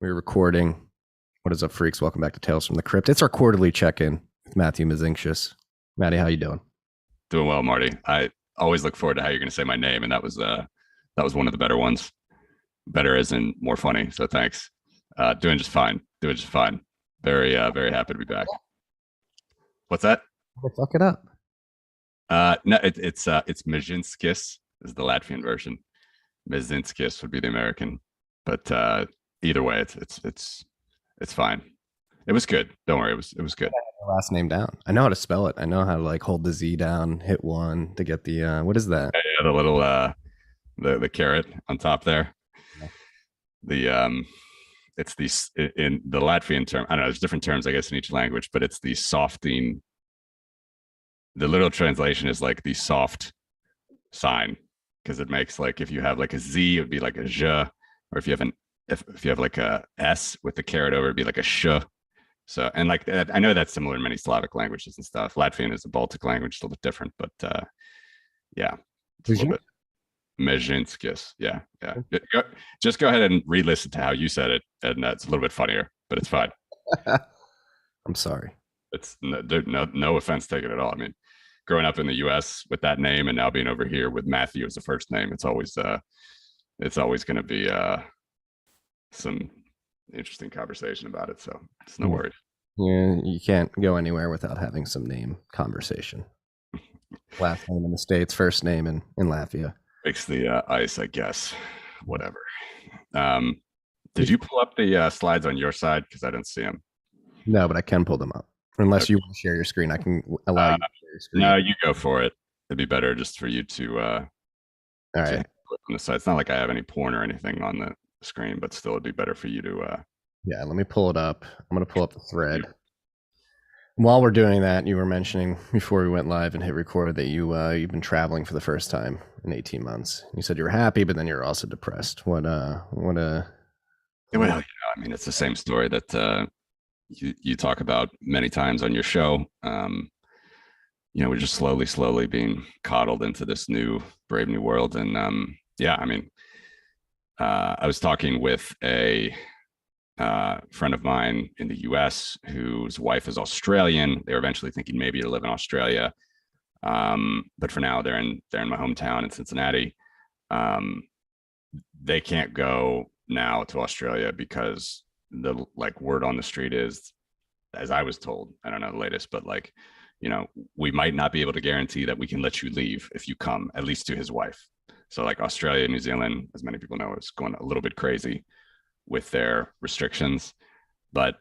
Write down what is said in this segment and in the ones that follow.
We're recording. What is up, freaks? Welcome back to Tales from the Crypt. It's our quarterly check-in with Matthew Mežinskis. Matty, how you doing? Doing well, Marty. I always look forward to how you're going to say my name, and that was one of the better ones. Better as in more funny. So thanks. Doing just fine. Doing just fine. Very happy to be back. What's that? Fuck it up. No, it's Mežinskis is the Latvian version. Mežinskis would be the American, but either way, it's fine. It was good. Don't worry, it was good. Last name down. I know how to spell it. I know how to like hold the Z down, hit one to get the what is that? Yeah, the little the caret on top there. The it's the in the Latvian term. I don't know. There's different terms, I guess, in each language, but it's the softening. The literal translation is like the soft sign, because it makes like if you have like a Z, it would be like a zh, or if you have like a S with the caret over, it'd be like a sh. So, and like I know that's similar in many Slavic languages and stuff. Latvian is a Baltic language, a little bit different, but yeah, it's a little bit. Mežinskis, yeah. Just go ahead and re-listen to how you said it, and that's a little bit funnier, but it's fine. I'm sorry. It's no offense taken at all. I mean, growing up in the U.S. with that name, and now being over here with Matthew as the first name, it's always going to be some interesting conversation about it. So it's no worries. Yeah, you can't go anywhere without having some name conversation. Last name in the States, first name in Latvia. Makes the ice, I guess. Whatever. Did you pull up the slides on your side? Because I don't see them. No, but I can pull them up. Unless you want to share your screen, I can allow you to share your screen. No, you go for it. It'd be better just for you to. All right. On the side. It's not like I have any porn or anything on the screen, but still, it'd be better for you to. Yeah, let me pull it up. I'm going to pull up the thread. While we're doing that, you were mentioning before we went live and hit record that you've been traveling for the first time in 18 months. You said you were happy, but then you're also depressed. Well, I mean, it's the same story that you talk about many times on your show. We're just slowly being coddled into this new brave new world, and I mean, I was talking with a friend of mine in the US whose wife is Australian. They were eventually thinking maybe to live in Australia. But for now they're in my hometown in Cincinnati. They can't go now to Australia because the like word on the street is, as I was told, I don't know the latest, but like, we might not be able to guarantee that we can let you leave if you come, at least to his wife. So like Australia, New Zealand, as many people know, is going a little bit crazy with their restrictions, but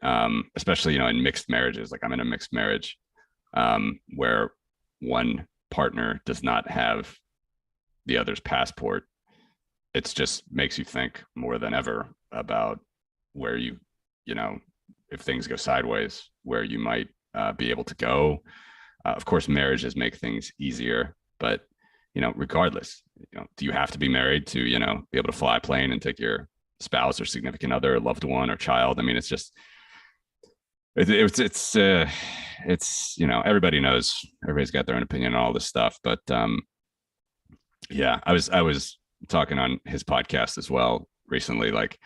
especially in mixed marriages, like I'm in a mixed marriage where one partner does not have the other's passport. It just makes you think more than ever about where if things go sideways, where you might be able to go. Of course, marriages make things easier, but regardless, do you have to be married to be able to fly a plane and take your spouse or significant other or loved one or child? I mean, it's just it's everybody knows, everybody's got their own opinion on all this stuff, but I was talking on his podcast as well recently. Like,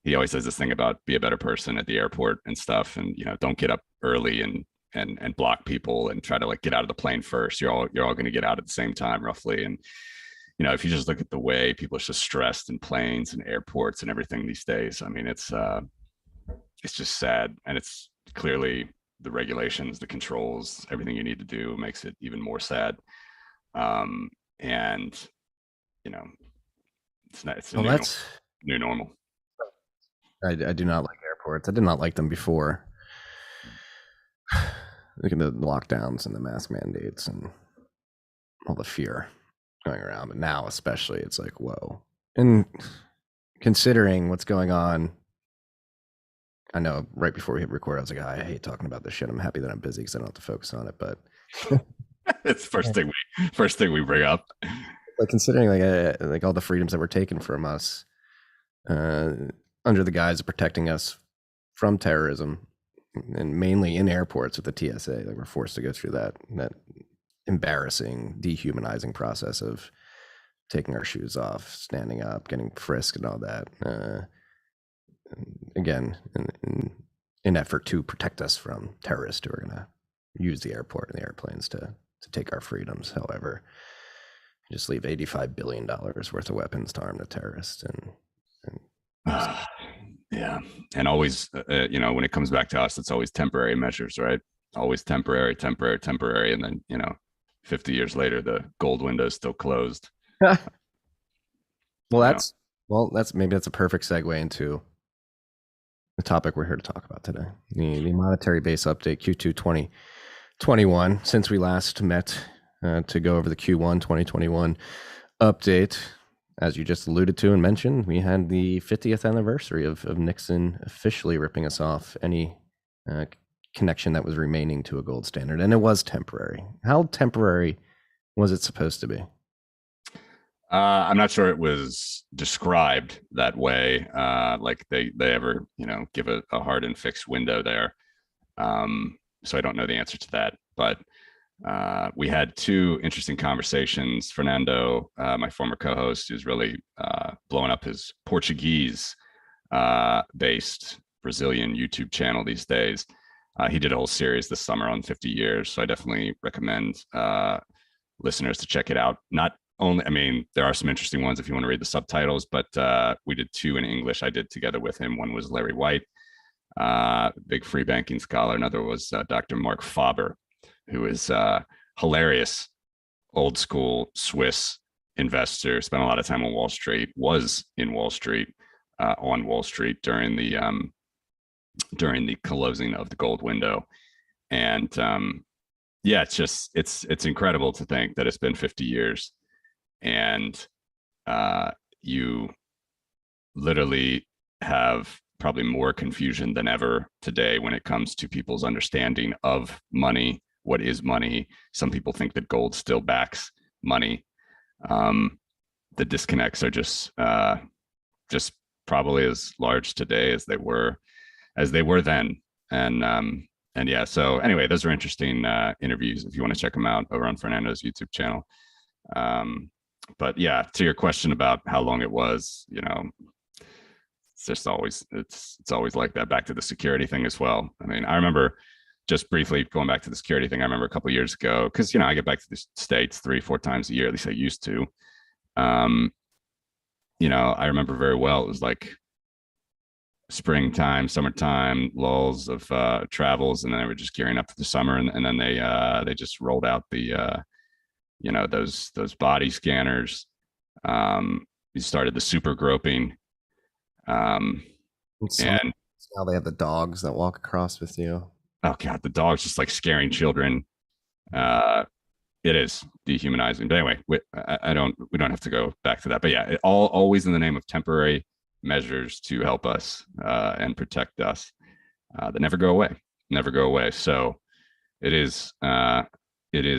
he always says this thing about be a better person at the airport and stuff, and don't get up early and block people and try to like get out of the plane first. You're all going to get out at the same time roughly. And if you just look at the way people are so stressed in planes and airports and everything these days, I mean, it's just sad. And it's clearly the regulations, the controls, everything you need to do makes it even more sad. It's new normal. I do not like airports. I did not like them before. Look at the lockdowns and the mask mandates and all the fear going around, but now especially it's like, whoa. And considering what's going on, I know right before we hit record I was like, I hate talking about this shit. I'm happy that I'm busy because I don't have to focus on it, but it's the first thing we bring up. Like, considering like all the freedoms that were taken from us under the guise of protecting us from terrorism, and mainly in airports with the TSA, like we're forced to go through that embarrassing, dehumanizing process of taking our shoes off, standing up, getting frisked and all that. again, in an effort to protect us from terrorists who are going to use the airport and the airplanes to take our freedoms. However, just leave $85 billion worth of weapons to arm the terrorists. And yeah. And always, when it comes back to us, it's always temporary measures, right? Always temporary. And then, 50 years later, the gold window is still closed. That's maybe that's a perfect segue into the topic we're here to talk about today. The monetary base update Q2 2021. Since we last met to go over the Q1 2021 update, as you just alluded to and mentioned, we had the 50th anniversary of Nixon officially ripping us off any connection that was remaining to a gold standard, and it was temporary. How temporary was it supposed to be? I'm not sure it was described that way. Like they ever, give a hard and fixed window there. So I don't know the answer to that, but we had two interesting conversations. Fernando, my former co-host, is really blowing up his Portuguese based Brazilian YouTube channel these days. He did a whole series this summer on 50 years. So I definitely recommend listeners to check it out. Not only, there are some interesting ones if you want to read the subtitles, but we did two in English. I did together with him. One was Larry White, big free banking scholar. Another was Dr. Mark Faber, who is hilarious, old school Swiss investor, spent a lot of time on Wall Street, was in Wall Street, on Wall Street during the closing of the gold window. And it's incredible to think that it's been 50 years and you literally have probably more confusion than ever today when it comes to people's understanding of money. What is money? Some people think that gold still backs money. The disconnects are just probably as large today as they were then. And yeah, so anyway, those are interesting interviews if you want to check them out over on Fernando's YouTube channel. But yeah, to your question about how long it was, it's just always it's always like that. Back to the security thing as well. I remember, just briefly going back to the security thing, I remember a couple of years ago, because I get back to the States 3-4 times a year, at least I used to. I remember very well, it was like springtime, summertime, lulls of travels, and then they were just gearing up for the summer, and then they just rolled out the those body scanners. We started the super groping. And now they have the dogs that walk across with you. Oh God, the dog's just like scaring children. It is dehumanizing. But anyway, we don't have to go back to that. But yeah, always in the name of temporary measures to help us and protect us that never go away. So it is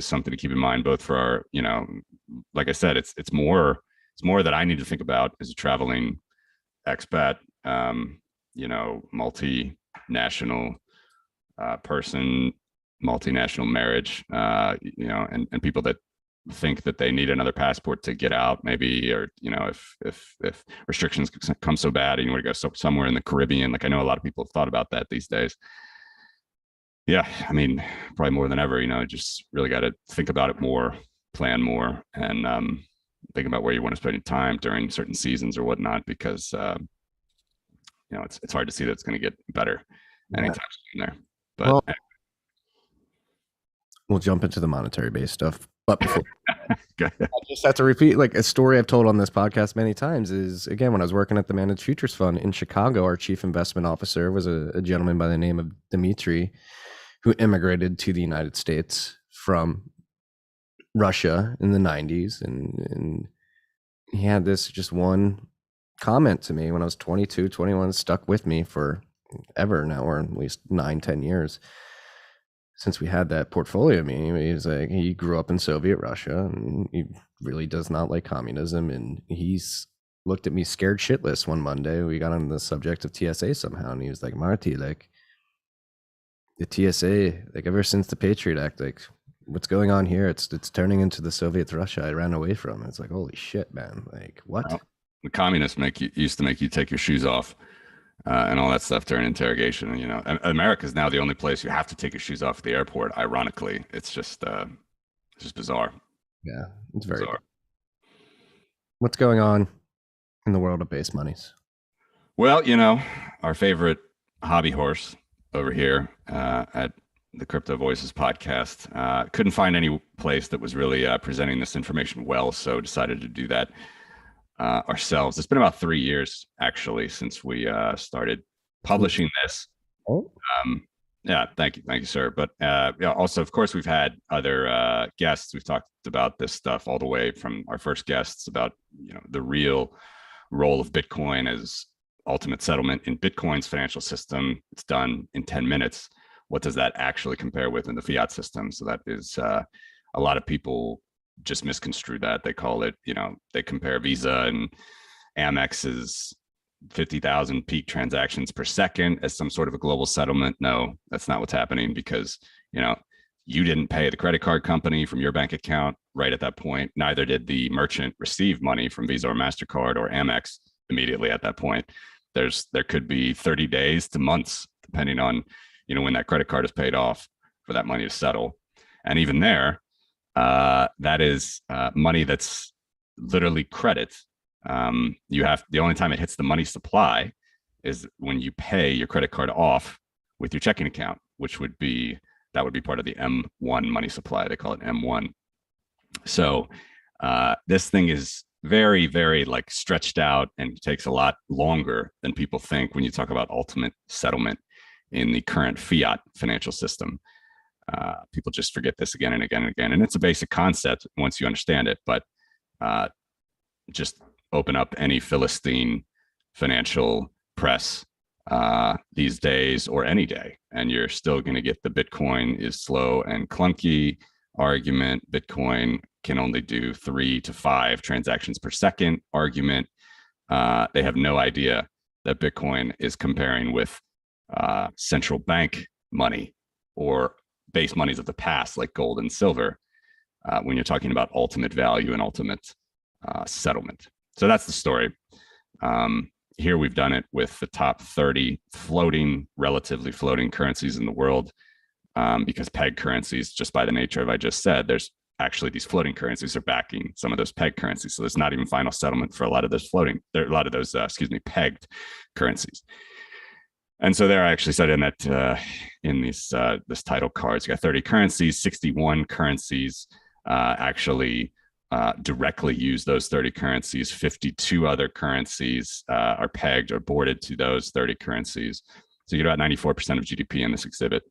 something to keep in mind, both for our, like I said, it's more that I need to think about as a traveling expat, multinational person, multinational marriage, and people that think that they need another passport to get out, maybe, or if restrictions come so bad and you want to go somewhere in the Caribbean. Like I know a lot of people have thought about that these days. Yeah, probably more than ever, just really got to think about it more, plan more, and think about where you want to spend your time during certain seasons or whatnot, because it's hard to see that it's going to get better anytime soon there. But we'll jump into the monetary base stuff. But before I just have to repeat, like a story I've told on this podcast many times is, again, when I was working at the Managed Futures Fund in Chicago, our chief investment officer was a gentleman by the name of Dmitry, who immigrated to the United States from Russia in the 90s. And he had this just one comment to me when I was 22, 21, stuck with me for ever now, or at least 9-10 years since we had that portfolio meeting. He's like, he grew up in Soviet Russia and he really does not like communism. And he's looked at me scared shitless one Monday. We got on the subject of TSA somehow. And he was like, Marty, like the TSA, like ever since the Patriot Act, like what's going on here? It's turning into the Soviet Russia I ran away from. It's like, holy shit, man. Like what? Well, the communists used to make you take your shoes off. and all that stuff during interrogation. And, America is now the only place you have to take your shoes off at the airport. Ironically, it's just bizarre. Yeah, it's very Bizarre. What's going on in the world of base monies? Well, our favorite hobby horse over here at the Crypto Voices podcast couldn't find any place that was really presenting this information well, so decided to do that ourselves. It's been about 3 years actually since we started publishing this. Oh, Yeah, thank you, sir. But also, of course, we've had other guests. We've talked about this stuff all the way from our first guests about the real role of Bitcoin as ultimate settlement in Bitcoin's financial system. It's done in 10 minutes. What does that actually compare with in the fiat system? So that is a lot of people just misconstrue that. They call it, they compare Visa and Amex's 50,000 peak transactions per second as some sort of a global settlement. No, that's not what's happening, because, you didn't pay the credit card company from your bank account right at that point. Neither did the merchant receive money from Visa or MasterCard or Amex immediately at that point. There could be 30 days to months, depending on, when that credit card is paid off, for that money to settle. And even there, that is money that's literally credit. The only time it hits the money supply is when you pay your credit card off with your checking account, that would be part of the M1 money supply. They call it M1. So this thing is very, very like stretched out and takes a lot longer than people think when you talk about ultimate settlement in the current fiat financial system. People just forget this again and again and again. And it's a basic concept once you understand it, but just open up any Philistine financial press these days or any day, and you're still going to get the Bitcoin is slow and clunky argument. Bitcoin can only do 3 to 5 transactions per second argument. They have no idea that Bitcoin is comparing with central bank money or base monies of the past, like gold and silver, when you're talking about ultimate value and ultimate settlement. So that's the story. Here we've done it with the top 30 relatively floating currencies in the world, because peg currencies, just by the nature of I just said, there's actually these floating currencies are backing some of those peg currencies. So there's not even final settlement for a lot of those pegged currencies. And so there, I actually said in that in these this title cards, you got 30 currencies, 61 currencies actually directly use those 30 currencies. 52 other currencies are pegged or boarded to those 30 currencies. So you get about 94% of GDP in this exhibit,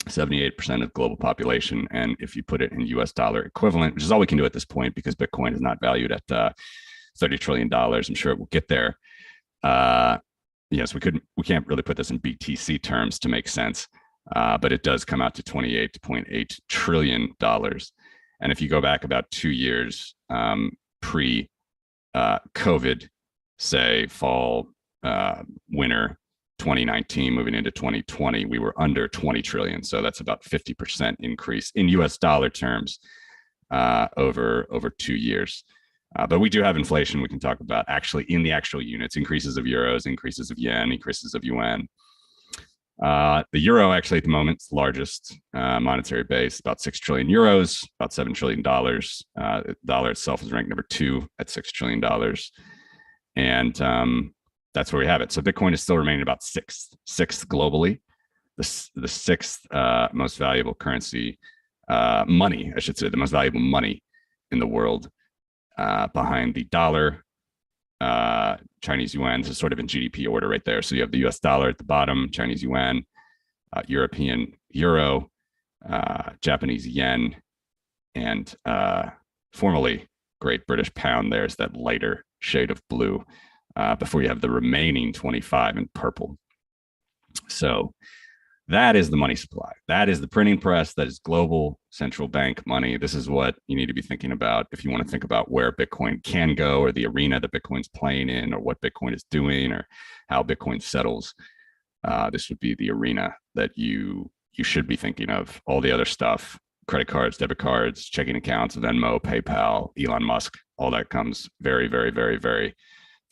78% of global population. And if you put it in US dollar equivalent, which is all we can do at this point because Bitcoin is not valued at $30 trillion. I'm sure it will get there. Yes, we can't really put this in BTC terms to make sense, but it does come out to $28.8 trillion. And if you go back about 2 years pre-COVID, say fall, winter 2019, moving into 2020, we were under 20 trillion. So that's about 50% increase in US dollar terms over 2 years. But we do have inflation we can talk about actually in the actual units, increases of euros, increases of yen, increases of yuan. The euro actually at the moment is the largest monetary base, about 6 trillion euros, about $7 trillion. The dollar itself is ranked number 2 at $6 trillion. And that's where we have it. So Bitcoin is still remaining about sixth globally, the sixth most valuable currency, money, I should say, the most valuable money in the world, behind the dollar, Chinese yuan. This is sort of in GDP order right there. So you have the US dollar at the bottom, Chinese yuan, European euro, Japanese yen, and formerly Great British pound. There's that lighter shade of blue, before you have the remaining 25 in purple. So that is the money supply. That is the printing press. That is global central bank money. This is what you need to be thinking about if you want to think about where Bitcoin can go, or the arena that Bitcoin's playing in, or what Bitcoin is doing, or how Bitcoin settles. This would be the arena that you should be thinking of. All the other stuff, credit cards, debit cards, checking accounts, Venmo, PayPal, Elon Musk, all that comes very, very, very, very,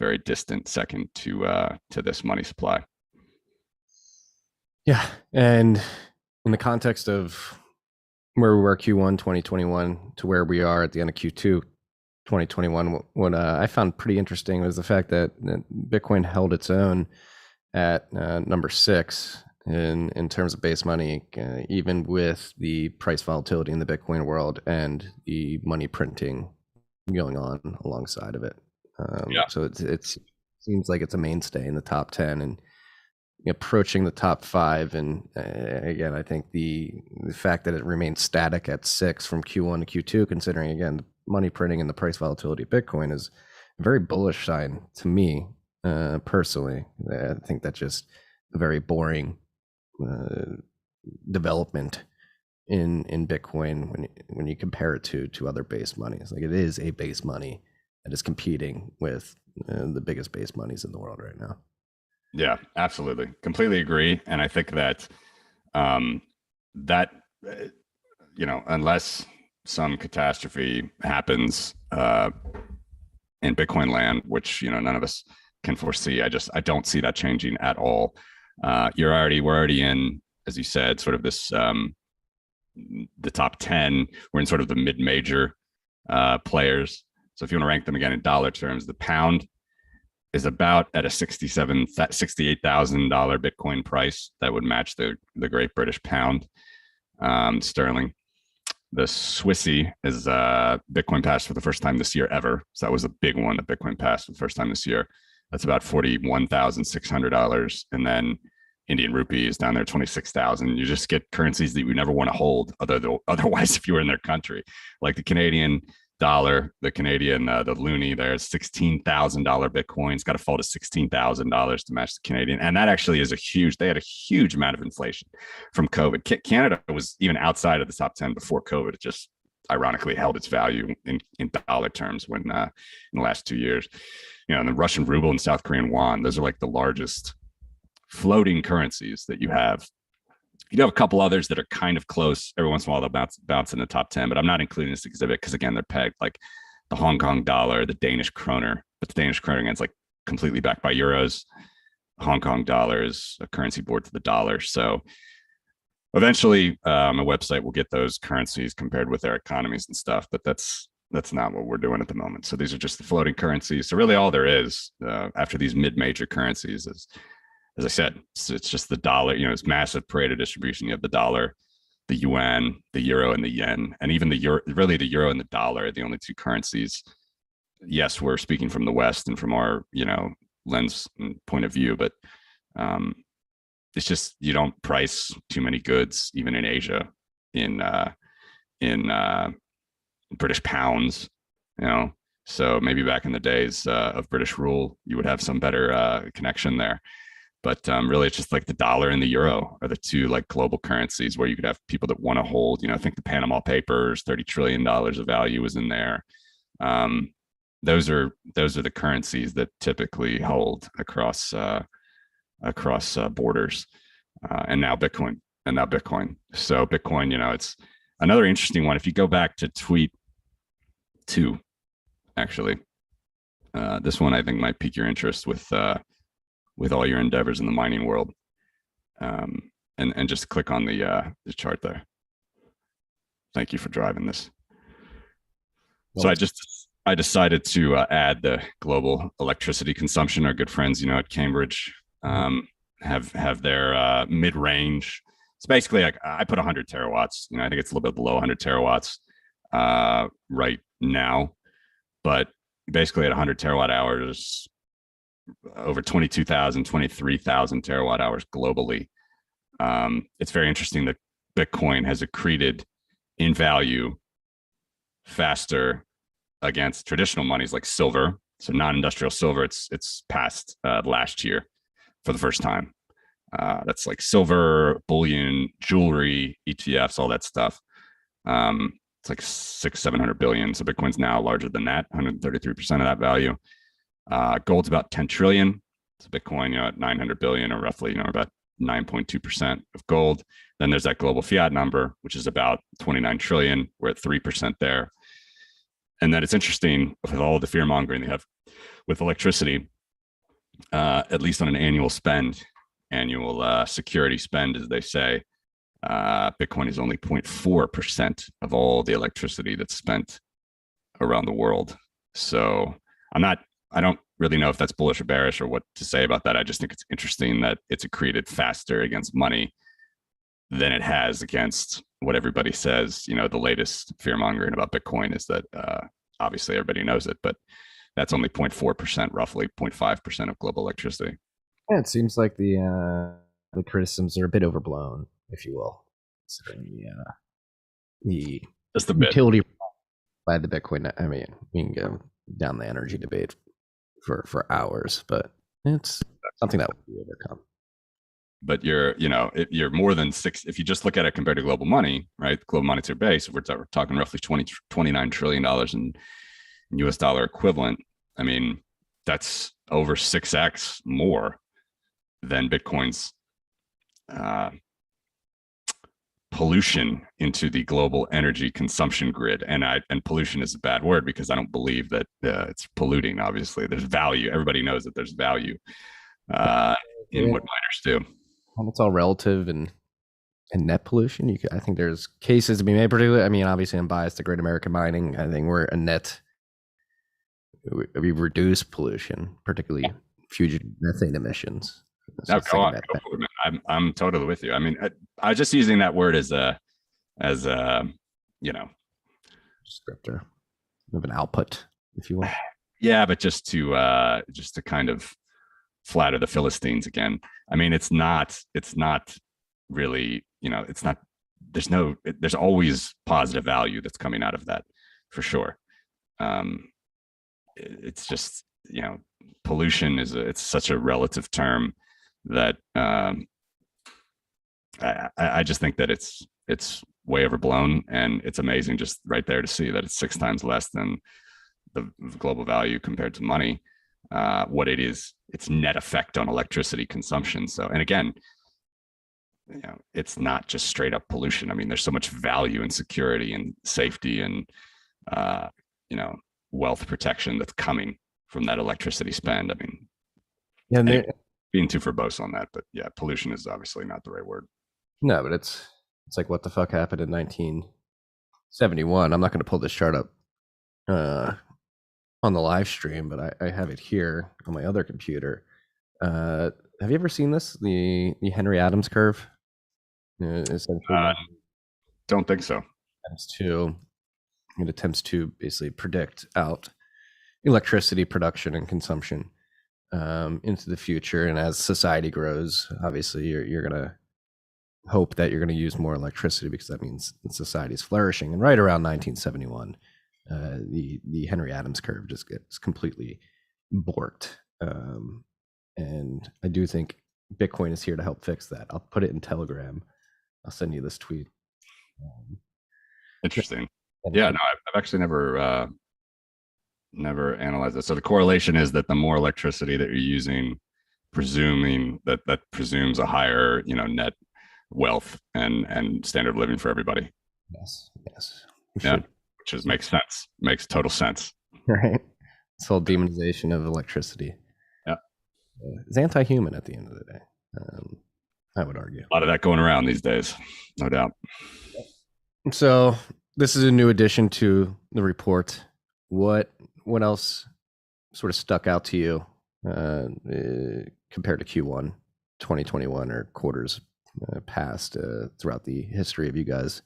very distant second to this money supply. Yeah, and in the context of where we were Q1 2021 to where we are at the end of Q2 2021, what I found pretty interesting was the fact that Bitcoin held its own at number 6 in terms of base money, even with the price volatility in the Bitcoin world and the money printing going on alongside of it. So it seems like it's a mainstay in the top 10 and approaching the top 5. And again, I think the fact that it remains static at 6 from Q1 to Q2, considering again the money printing and the price volatility of Bitcoin, is a very bullish sign to me personally. I think that's just a very boring development in Bitcoin when you compare it to other base monies. Like, it is a base money that is competing with the biggest base monies in the world right now. Yeah, absolutely. Completely agree. And I think that unless some catastrophe happens in Bitcoin land, which none of us can foresee, I don't see that changing at all. We're already in, as you said, sort of this the top 10. We're in sort of the mid-major players. So if you want to rank them again in dollar terms, the pound is about at a $68,000 Bitcoin price that would match the Great British Pound. Sterling. The Swissy is Bitcoin passed for the first time this year ever. So that was a big one that Bitcoin passed for the first time this year. That's about $41,600. And then Indian rupee is down there, 26,000. You just get currencies that you never want to hold otherwise if you were in their country. Like the Canadian dollar, the loonie, there's $16,000 Bitcoin. It's got to fall to $16,000 to match the Canadian. And that actually is they had a huge amount of inflation from COVID. Canada was even outside of the top 10 before COVID. It just ironically held its value in dollar terms when in the last 2 years. And the Russian ruble and South Korean won, those are like the largest floating currencies that you have. You do have a couple others that are kind of close. Every once in a while, they'll bounce in the top 10, but I'm not including this exhibit because, again, they're pegged like the Hong Kong dollar, the Danish kroner, but the Danish kroner, again, is like completely backed by euros. Hong Kong dollar is a currency board to the dollar. So eventually, my website will get those currencies compared with their economies and stuff, but that's not what we're doing at the moment. So these are just the floating currencies. So really all there is after these mid-major currencies is, as I said, it's just the dollar. It's massive Pareto distribution. You have the dollar, the yuan, the euro, and the yen, and even the euro. Really, the euro and the dollar are the only two currencies. Yes, we're speaking from the West and from our lens and point of view, but it's just you don't price too many goods, even in Asia, in British pounds. So maybe back in the days of British rule, you would have some better connection there. But really, it's just like the dollar and the euro are the two like global currencies where you could have people that want to hold. I think the Panama Papers, $30 trillion of value was in there. Those are the currencies that typically hold across borders. And now Bitcoin. So Bitcoin, it's another interesting one. If you go back to tweet 2, actually, this one I think might pique your interest with all your endeavors in the mining world, and just click on the chart there. Thank you for driving this. So I decided to add the global electricity consumption. Our good friends, at Cambridge, have their mid-range. It's basically like I put 100 terawatts. I think it's a little bit below 100 terawatts right now, but basically at 100 terawatt hours, over 22,000, 23,000 terawatt hours globally. It's very interesting that Bitcoin has accreted in value faster against traditional monies like silver. So non-industrial silver, it's passed last year for the first time. That's like silver, bullion, jewelry, ETFs, all that stuff. It's like 600-700 billion. So Bitcoin's now larger than that, 133% of that value. Gold's about 10 trillion. So Bitcoin, at 900 billion, or roughly, about 9.2% of gold. Then there's that global fiat number, which is about 29 trillion. We're at 3% there. And then it's interesting with all the fear mongering they have with electricity. at least on an annual security spend, as they say, Bitcoin is only 0.4% of all the electricity that's spent around the world. So I don't really know if that's bullish or bearish or what to say about that. I just think it's interesting that it's accreted faster against money than it has against what everybody says. You know, the latest fear mongering about Bitcoin is that obviously everybody knows it, but that's only 0.4%, roughly 0.5% of global electricity. Yeah, it seems like the criticisms are a bit overblown, if you will, considering the Just a bit. utility by the Bitcoin. I mean, we can go down the energy debate for hours, but it's something that will be overcome. But you're more than six. If you just look at it compared to global money, right? The global monetary base, we're talking roughly $29 trillion in US dollar equivalent. I mean, that's over 6x more than Bitcoin's pollution into the global energy consumption grid. And pollution is a bad word because I don't believe that it's polluting. Obviously, there's value. Everybody knows that there's value in what miners do. And it's all relative and net pollution. I think there's cases to be made, particularly. I mean, obviously, I'm biased to Great American Mining. I think we're a net. We reduce pollution, particularly fugitive methane emissions. So go on. Go for it, man. I'm totally with you. I mean, I was just using that word as a descriptor of an output, if you will. Yeah, but just to kind of flatter the Philistines again. I mean, it's not really, it's not. There's always positive value that's coming out of that, for sure. It's just, pollution it's such a relative term that I just think that it's way overblown, and it's amazing just right there to see that it's 6 times less than the global value compared to money. What it is, its net effect on electricity consumption. So, and again, it's not just straight up pollution. I mean, there's so much value and security and safety and wealth protection that's coming from that electricity spend. I mean, being too verbose on that, but yeah, pollution is obviously not the right word. No, but it's like, what the fuck happened in 1971? I'm not going to pull this chart up on the live stream, but I have it here on my other computer. Have you ever seen this? The Henry Adams curve? Don't think so. It attempts to basically predict out electricity production and consumption into the future. And as society grows, obviously you're going to hope that you're going to use more electricity because that means society is flourishing. And right around 1971, the Henry Adams curve just gets completely borked. And I do think Bitcoin is here to help fix that. I'll put it in Telegram. I'll send you this tweet. Interesting. Yeah, no, I've actually never analyzed it. So the correlation is that the more electricity that you're using, presuming that presumes a higher, net wealth and standard of living for everybody. Yes. Yeah, which makes sense. Makes total sense. Right. This whole demonization of electricity. Yeah. It's anti-human at the end of the day. I would argue. A lot of that going around these days, no doubt. So this is a new addition to the report. What else sort of stuck out to you compared to Q1 2021 or quarters past throughout the history of you guys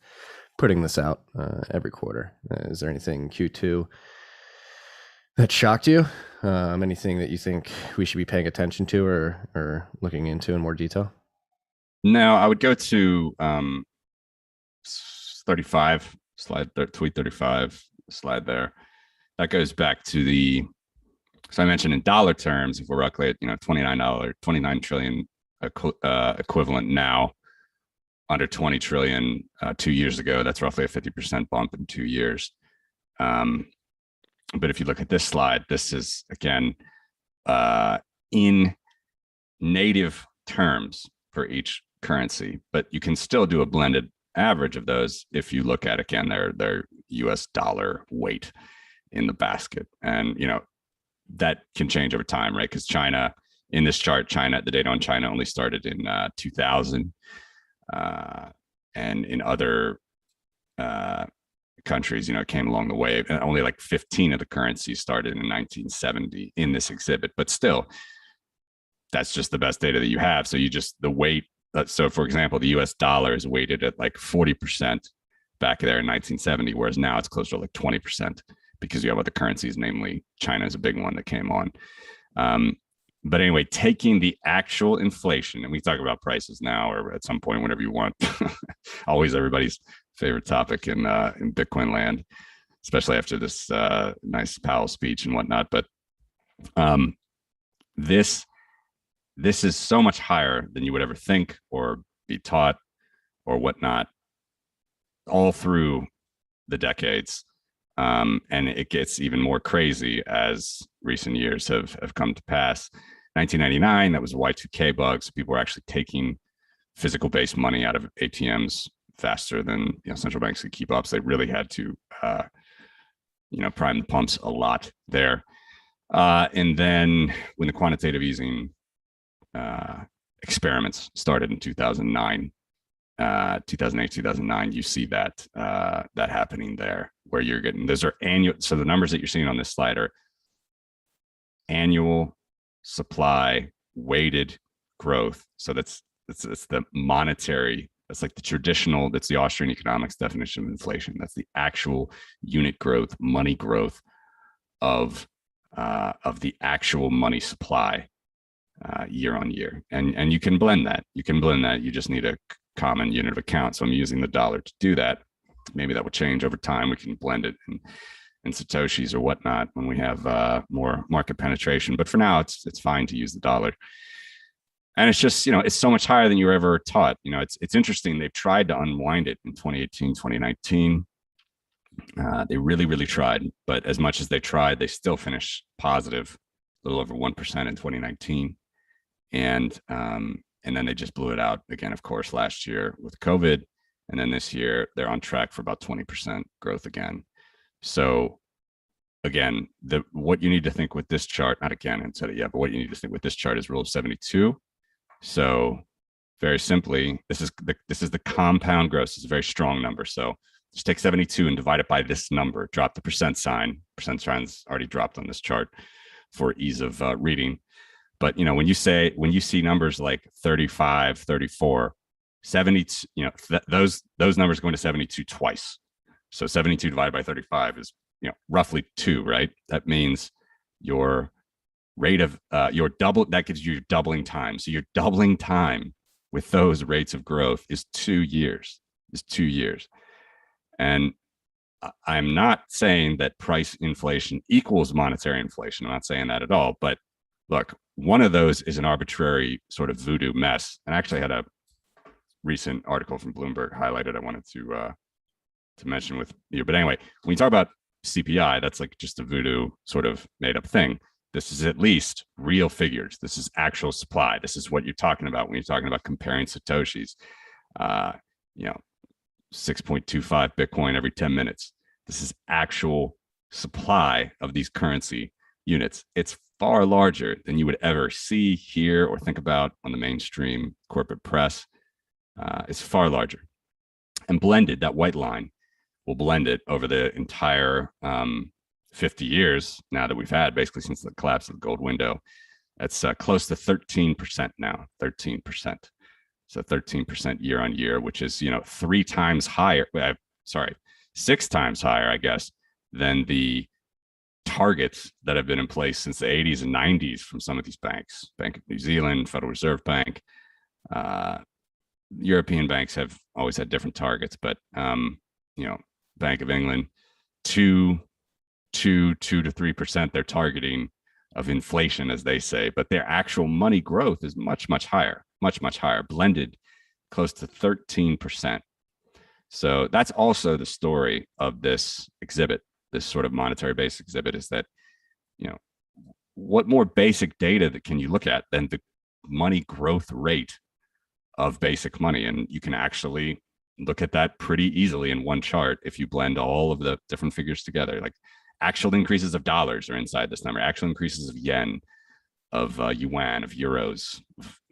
putting this out every quarter? Is there anything Q2 that shocked you? Anything that you think we should be paying attention to or looking into in more detail? No, I would go to 35 slide, tweet 35 slide there. That goes back to so I mentioned in dollar terms, if we're roughly at $29 trillion equivalent now, under 20 trillion 2 years ago, that's roughly a 50% bump in 2 years. But if you look at this slide, this is again in native terms for each currency, but you can still do a blended average of those if you look at, again, their US dollar weight in the basket. And that can change over time, right? Because China in this chart, China, the data on China only started in 2000, and in other countries, it came along the way. And only like 15 of the currencies started in 1970 in this exhibit, but still, that's just the best data that you have. So the weight. So, for example, the U.S. dollar is weighted at like 40% back there in 1970, whereas now it's closer to like 20% because you have other currencies, namely China is a big one that came on. But anyway, taking the actual inflation, and we talk about prices now or at some point, whenever you want, always everybody's favorite topic in Bitcoin land, especially after this nice Powell speech and whatnot. But this is so much higher than you would ever think or be taught or whatnot all through the decades. And it gets even more crazy as recent years have come to pass. 1999, that was a Y2K bug. So people were actually taking physical based money out of ATMs faster than central banks could keep up. So they really had to prime the pumps a lot there. And then when the quantitative easing experiments started in 2009, 2008, 2009, you see that happening there, where you're getting, those are annual. So the numbers that you're seeing on this slide are annual supply weighted growth. So that's the monetary, that's like the traditional, that's the Austrian economics definition of inflation. That's the actual unit growth, money growth of the actual money supply year on year. And you can blend that. You just need a common unit of account. So I'm using the dollar to do that. Maybe that will change over time. We can blend it in Satoshis or whatnot when we have more market penetration. But for now, it's fine to use the dollar. And it's just, it's so much higher than you were ever taught. It's interesting. They've tried to unwind it in 2018, 2019. They really, really tried. But as much as they tried, they still finished positive, a little over 1% in 2019. And then they just blew it out again, of course, last year with COVID. And then this year, they're on track for about 20% growth again. So again, what you need to think with this chart, not again, and said it yet, but what you need to think with this chart is rule of 72. So very simply, this is the compound growth. It's a very strong number. So just take 72 and divide it by this number, drop the percent sign. Percent sign's already dropped on this chart for ease of reading. But, when you see numbers like 35, 34, 70, those numbers going to 72 twice. So 72 divided by 35 is, roughly 2, right? That means your rate of your double, that gives you doubling time. So your doubling time with those rates of growth is 2 years. And I'm not saying that price inflation equals monetary inflation. I'm not saying that at all. But look, one of those is an arbitrary sort of voodoo mess. And I actually had a recent article from Bloomberg highlighted I wanted to mention with you. But anyway, when you talk about CPI, that's like just a voodoo sort of made up thing. This is at least real figures. This is actual supply. This is what you're talking about when you're talking about comparing Satoshis. 6.25 Bitcoin every 10 minutes. This is actual supply of these currency units. It's far larger than you would ever see, hear, or think about on the mainstream corporate press. It's far larger. And blended, that white line will blend it over the entire 50 years now that we've had, basically since the collapse of the gold window. That's close to 13% now, 13%. So 13% year on year, which is, 3 times higher. 6 times higher, I guess, than the targets that have been in place since the 80s and 90s from some of these banks. Bank of New Zealand, Federal Reserve Bank, European banks have always had different targets, but Bank of England, 2 to 3% they're targeting of inflation, as they say, but their actual money growth is much, much higher, blended close to 13%. So that's also the story of this exhibit, this sort of monetary based exhibit, is that, what more basic data that can you look at than the money growth rate of basic money? And you can actually look at that pretty easily in one chart if you blend all of the different figures together. Like actual increases of dollars are inside this number, actual increases of yen, yuan, of euros,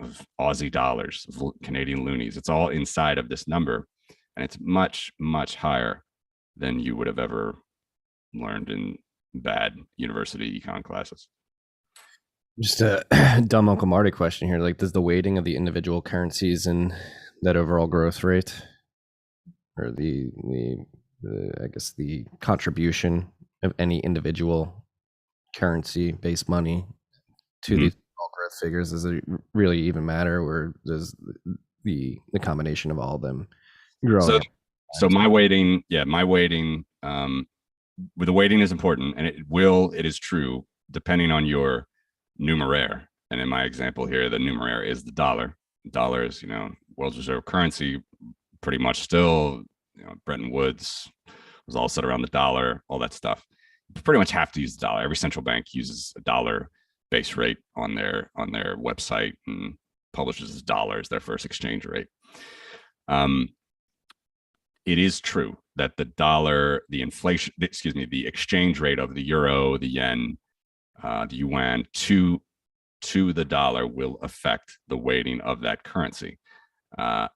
of Aussie dollars, of Canadian loonies. It's all inside of this number, and it's much, much higher than you would have ever learned in bad university econ classes. Just a dumb Uncle Marty question here. Like, does the weighting of the individual currencies in that overall growth rate, or I guess the contribution of any individual currency-based money to these growth figures, does it really even matter, or does the combination of all of them growing? So my weighting, the weighting is important, and it is true depending on your numeraire. And in my example here, the numeraire is the dollar. The dollar is, world's reserve currency, pretty much still. Bretton Woods was all set around the dollar, all that stuff. You pretty much have to use the dollar. Every central bank uses a dollar base rate on their website and publishes as dollars their first exchange rate. It is true that the exchange rate of the euro, the yen, the yuan to the dollar will affect the weighting of that currency. So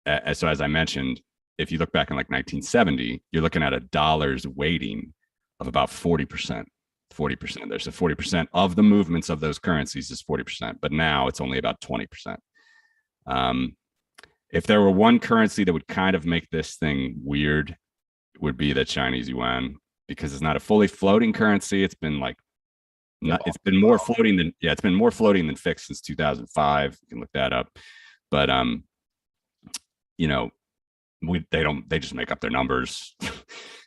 as I mentioned, if you look back in like 1970, you're looking at a dollar's weighting of about 40%. 40%. There's a 40% of the movements of those currencies is 40%, but now it's only about 20%. If there were one currency that would kind of make this thing weird, it would be the Chinese yuan, because it's not a fully floating currency. It's been it's been more floating than fixed since 2005. You can look that up, but they just make up their numbers.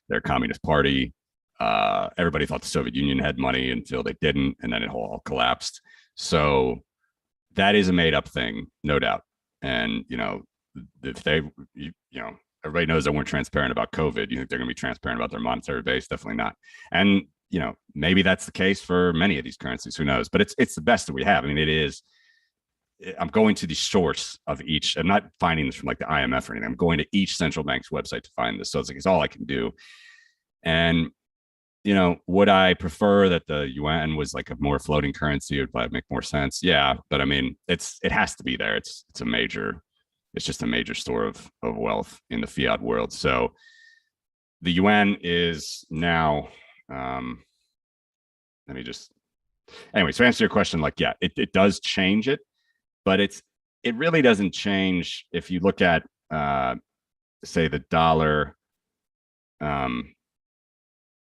They're a communist party. Everybody thought the Soviet Union had money until they didn't, and then it all collapsed. So that is a made up thing, no doubt. And if everybody knows they weren't transparent about COVID, you think they're going to be transparent about their monetary base? Definitely not. And maybe that's the case for many of these currencies. Who knows? But it's the best that we have. I mean, it is. I'm going to the source of each. I'm not finding this from like the IMF or anything. I'm going to each central bank's website to find this. So it's all I can do. And would I prefer that the yuan was like a more floating currency? It would probably make more sense. Yeah, but I mean, it has to be there. It's just a major store of wealth in the fiat world. So the yuan is now. Anyway, so answer your question, like, yeah, it does change it, but it really doesn't change if you look at say the dollar.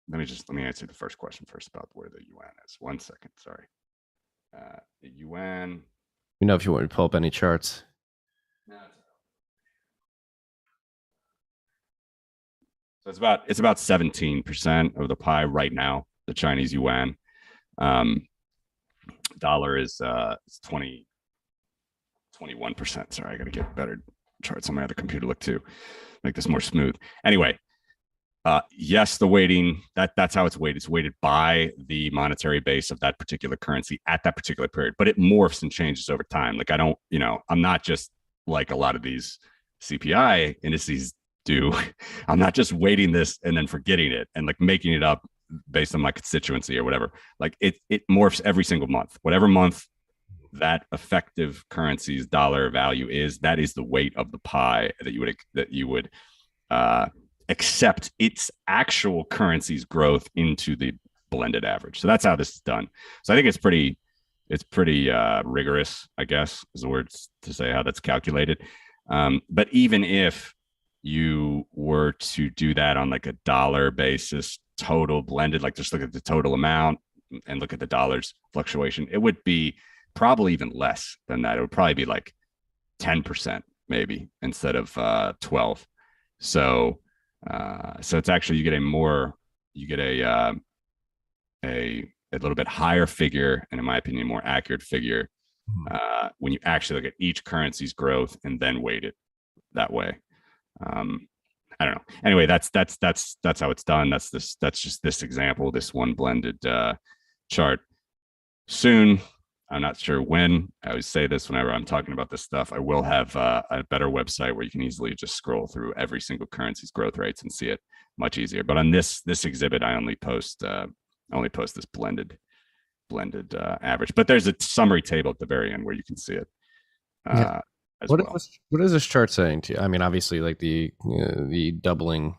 Let me answer the first question first about where the yuan is. 1 second, sorry. The yuan. If you want to pull up any charts. No, so it's about 17% of the pie right now. The Chinese yuan. Dollar is 21%. Sorry, I got to get better charts on my other computer look too, make this more smooth. Anyway. Yes, the weighting, that's how it's weighted. It's weighted by the monetary base of that particular currency at that particular period, but it morphs and changes over time. Like I'm not just like a lot of these CPI indices do. I'm not just weighting this and then forgetting it and like making it up based on my constituency or whatever. Like it morphs every single month. Whatever month that effective currency's dollar value is, that is the weight of the pie that you would accept its actual currency's growth into the blended average. So that's how this is done. So I think it's pretty rigorous, I guess, is the word to say how that's calculated. But even if you were to do that on like a dollar basis, total blended, like just look at the total amount and look at the dollar's fluctuation, it would be probably even less than that. It would probably be like 10% maybe instead of 12. So it's actually you get a little bit higher figure, and in my opinion, a more accurate figure when you actually look at each currency's growth and then weight it that way. I don't know. Anyway, that's how it's done. That's just this example, this one blended chart. Soon, I'm not sure when. I always say this whenever I'm talking about this stuff. I will have a better website where you can easily just scroll through every single currency's growth rates and see it much easier. But on this exhibit, I only post this blended blended average. But there's a summary table at the very end where you can see it as well. What is this chart saying to you? I mean, obviously, like the doubling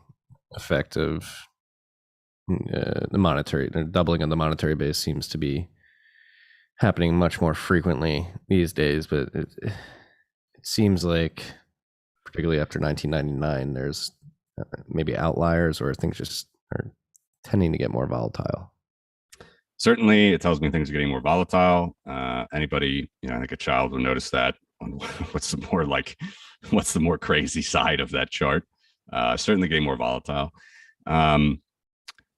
effect of the doubling of the monetary base seems to be happening much more frequently these days. But it seems like, particularly after 1999, there's maybe outliers or things just are tending to get more volatile. Certainly, it tells me things are getting more volatile. Anybody, I think a child will notice that. What's the more crazy side of that chart? Certainly getting more volatile.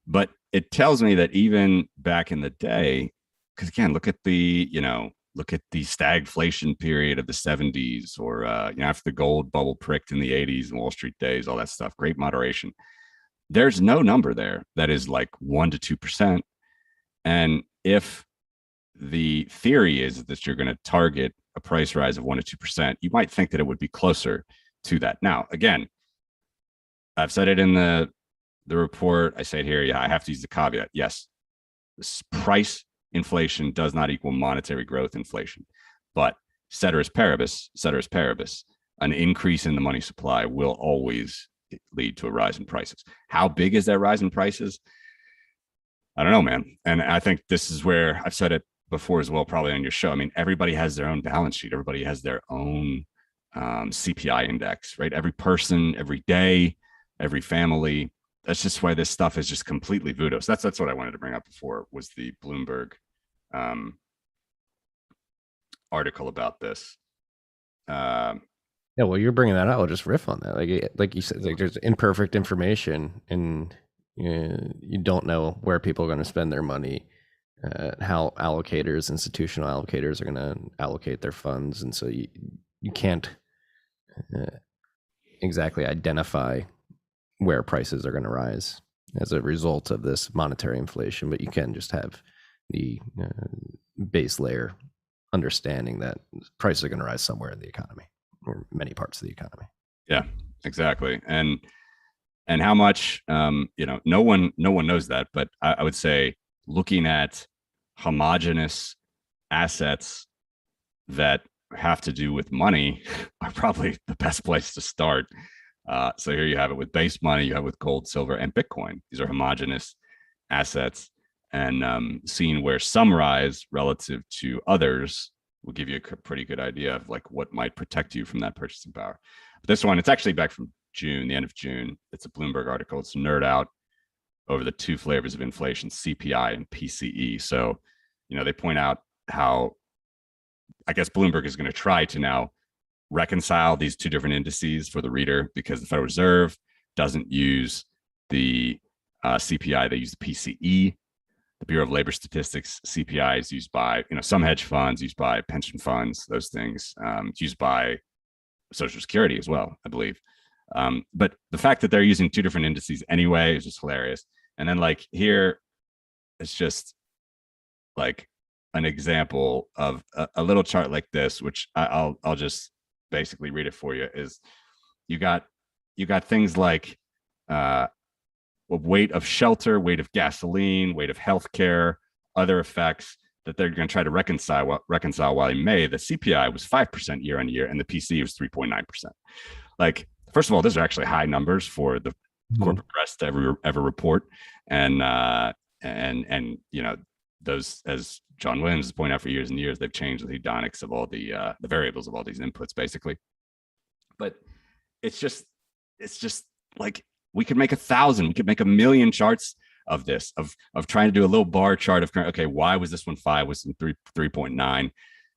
But it tells me that even back in the day, because again, look at the stagflation period of the 70s, or after the gold bubble pricked in the 80s and Wall Street days, all that stuff, great moderation. There's no number there that is like 1% to 2%. And if the theory is that you're going to target a price rise of 1% to 2%, you might think that it would be closer to that. Now, again, I've said it in the report. I say it here. Yeah, I have to use the caveat. Yes, price inflation does not equal monetary growth inflation, but ceteris paribus, an increase in the money supply will always lead to a rise in prices. How big is that rise in prices? I don't know, man. And I think this is where I've said it before as well, probably on your show. I mean, everybody has their own balance sheet. Everybody has their own CPI index, right? Every person, every day, every family. That's just why this stuff is just completely voodoo. So that's what I wanted to bring up before, was the Bloomberg article about this. Yeah, well, you're bringing that out. I'll just riff on that. Like you said, like there's imperfect information, and you don't know where people are going to spend their money, how institutional allocators are going to allocate their funds, and so you can't exactly identify where prices are going to rise as a result of this monetary inflation, but you can just have the base layer understanding that prices are going to rise somewhere in the economy, or many parts of the economy. Yeah, exactly. And how much, no one knows that, but I would say looking at homogenous assets that have to do with money are probably the best place to start. So here you have it with base money, you have with gold, silver, and Bitcoin. These are homogenous assets, and seeing where some rise relative to others will give you a pretty good idea of like what might protect you from that purchasing power. But this one, it's actually back from June, the end of June. It's a Bloomberg article. It's a nerd out over the two flavors of inflation, CPI and PCE. So, they point out how, I guess, Bloomberg is going to try to now reconcile these two different indices for the reader, because the Federal Reserve doesn't use the CPI, they use the PCE. The Bureau of Labor Statistics CPI is used by some hedge funds, used by pension funds, those things. It's used by Social Security as well, I believe. But the fact that they're using two different indices anyway is just hilarious. And then like here, it's just like an example of a little chart like this, which I'll just basically read it for you. Is you got things like weight of shelter, weight of gasoline, weight of healthcare, other effects that they're going to try to reconcile. While in May, the CPI was 5% year on year, and the PCE was 3.9%. Like, first of all, those are actually high numbers for the corporate press to ever report, and those, as John Williams has pointed out for years and years, they've changed the hedonics of all the variables of all these inputs, basically. But it's just like, we could make 1,000, we could make 1,000,000 charts of this, of trying to do a little bar chart of, okay, why was this one 5, was 3.9?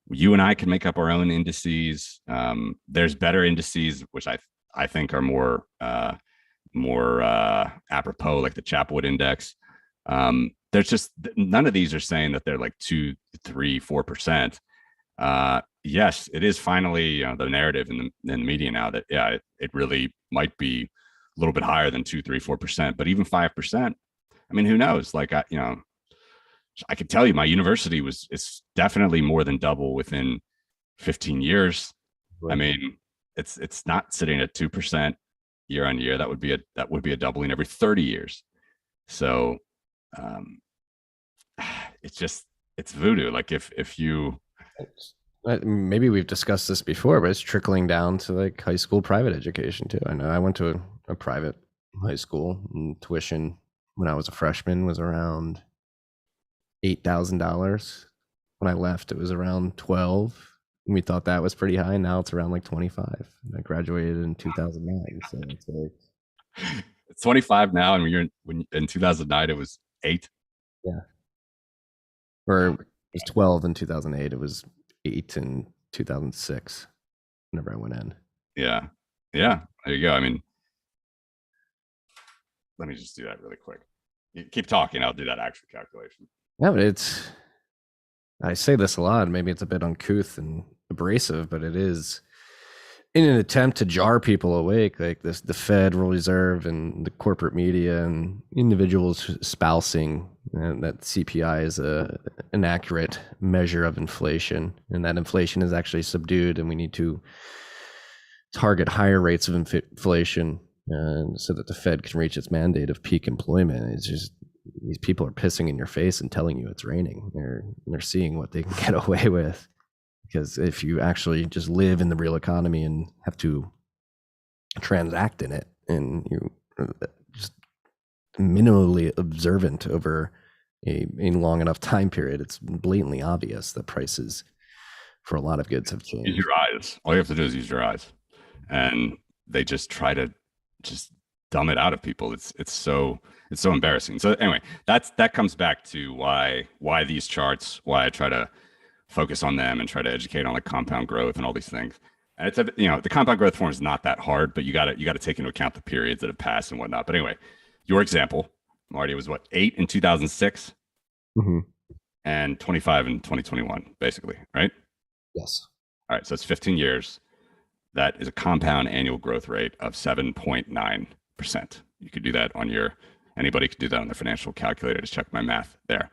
You and I can make up our own indices. There's better indices, which I think are more apropos, like the Chapwood index. There's just none of these are saying that they're like 2, 3, 4%. Yes, it is finally the narrative in the media now that it really might be a little bit higher than 2, 3, 4%, but even 5%. I mean, who knows? Like, I could tell you, my university it's definitely more than double within 15 years. Right. I mean, it's not sitting at 2% year on year. That would be a doubling every 30 years. So it's just, it's voodoo. Like if you, Maybe we've discussed this before, but it's trickling down to like high school private education too. I know I went to a private high school, and tuition when I was a freshman was around $8,000. When I left, it was around 12. We thought that was pretty high. Now it's around like 25. I graduated in 2009, so it's like, it's 25 now, and when in 2009 it was 8. yeah. Or it was 12 in 2008. It was 8 in 2006. Whenever I went in. Yeah, yeah. There you go. I mean, let me just do that really quick. You keep talking. I'll do that actual calculation. Yeah, but I say this a lot. Maybe it's a bit uncouth and abrasive, but it is in an attempt to jar people awake, like this, the Federal Reserve and the corporate media and individuals espousing that CPI is an accurate measure of inflation, and that inflation is actually subdued, and we need to target higher rates of inflation so that the Fed can reach its mandate of peak employment. It's just these people are pissing in your face and telling you it's raining. They're seeing what they can get away with. Because if you actually just live in the real economy and have to transact in it, and you just minimally observant over a long enough time period, it's blatantly obvious that prices for a lot of goods have changed. Use your eyes. All you have to do is use your eyes, and they just try to just dumb it out of people. It's so embarrassing. So anyway, that comes back to why these charts, why I try to focus on them and try to educate on like compound growth and all these things. And it's the compound growth form is not that hard, but you got to take into account the periods that have passed and whatnot. But anyway, your example, Marty, was what, 8 in 2006 and 25 in 2021, basically, right? Yes. All right, so it's 15 years. That is a compound annual growth rate of 7.9%. You could do that anybody could do that on their financial calculator. Just check my math there.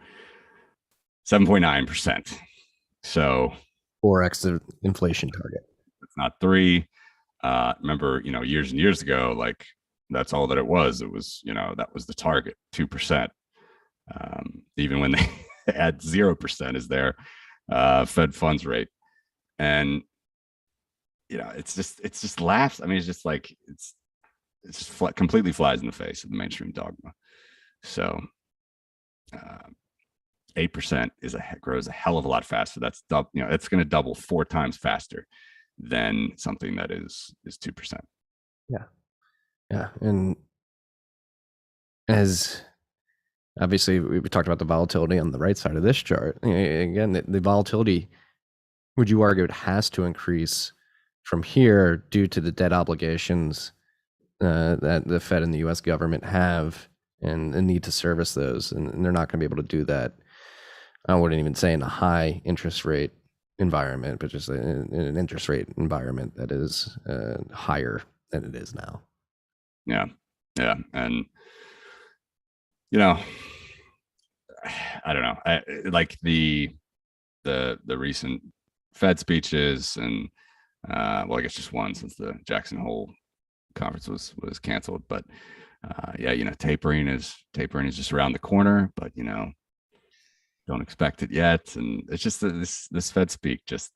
7.9%. So 4x the inflation target. It's not 3. Remember, years and years ago, like that's all that it was. It was, that was the target, 2%. Even when they had 0% as their Fed funds rate. And it's just laughs. I mean, it's just like it's just completely flies in the face of the mainstream dogma. So 8% grows a hell of a lot faster. That's it's going to double 4 times faster than something that is 2%. Yeah, and as obviously we talked about the volatility on the right side of this chart. Again, the volatility, would you argue, it has to increase from here due to the debt obligations that the Fed and the U.S. government have, and the need to service those, and they're not going to be able to do that. I wouldn't even say in a high interest rate environment, but just in an interest rate environment that is higher than it is now. Yeah, and I don't know. I like the recent Fed speeches, and well, I guess just one, since the Jackson Hole conference was canceled. But tapering is just around the corner, but don't expect it yet. And it's just this Fed speak just.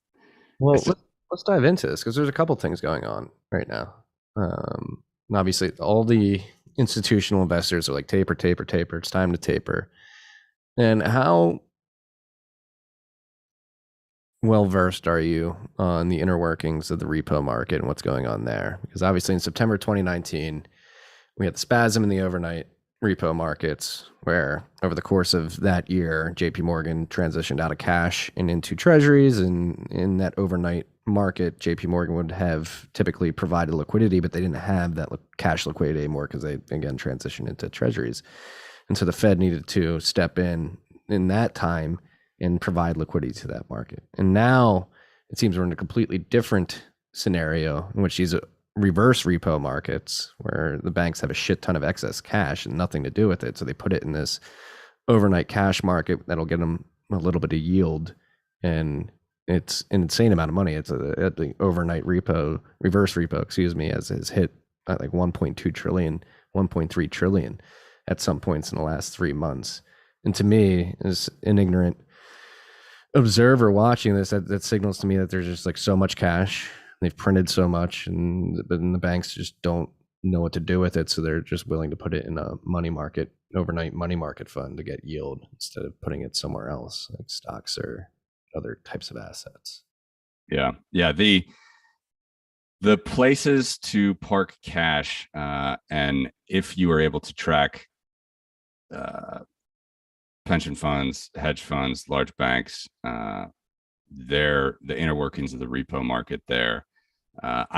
Well, let's dive into this, because there's a couple things going on right now. And obviously, all the institutional investors are like, taper. It's time to taper. And how well versed are you on the inner workings of the repo market and what's going on there? Because obviously in September 2019, we had the spasm in the overnight repo markets, where over the course of that year, JP Morgan transitioned out of cash and into treasuries. And in that overnight market, JP Morgan would have typically provided liquidity, but they didn't have that cash liquidity anymore because they, again, transitioned into treasuries. And so the Fed needed to step in that time and provide liquidity to that market. And now it seems we're in a completely different scenario in which these reverse repo markets, where the banks have a shit ton of excess cash and nothing to do with it. So they put it in this overnight cash market that'll get them a little bit of yield. And it's an insane amount of money. It's the overnight reverse repo, has hit like 1.2 trillion, 1.3 trillion at some points in the last 3 months. And to me, as an ignorant observer watching this, that signals to me that there's just like so much cash. They've printed so much, and but the banks just don't know what to do with it, so they're just willing to put it in a money market, overnight money market fund to get yield instead of putting it somewhere else, like stocks or other types of assets. Yeah, yeah. The places to park cash, and if you are able to track pension funds, hedge funds, large banks, the inner workings of the repo market there. I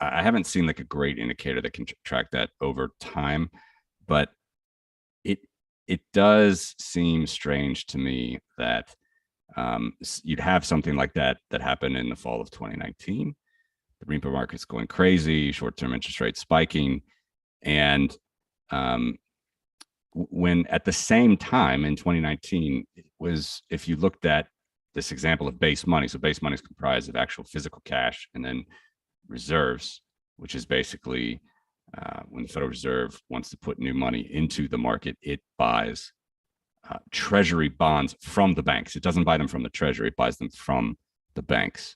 haven't seen like a great indicator that can track that over time, but it it does seem strange to me that you'd have something like that happened in the fall of 2019. The repo market's going crazy, short-term interest rates spiking, and when at the same time in 2019 was, if you looked at this example of base money, so base money is comprised of actual physical cash and then reserves, which is basically when the Federal Reserve wants to put new money into the market, it buys treasury bonds from the banks. It doesn't buy them from the treasury, it buys them from the banks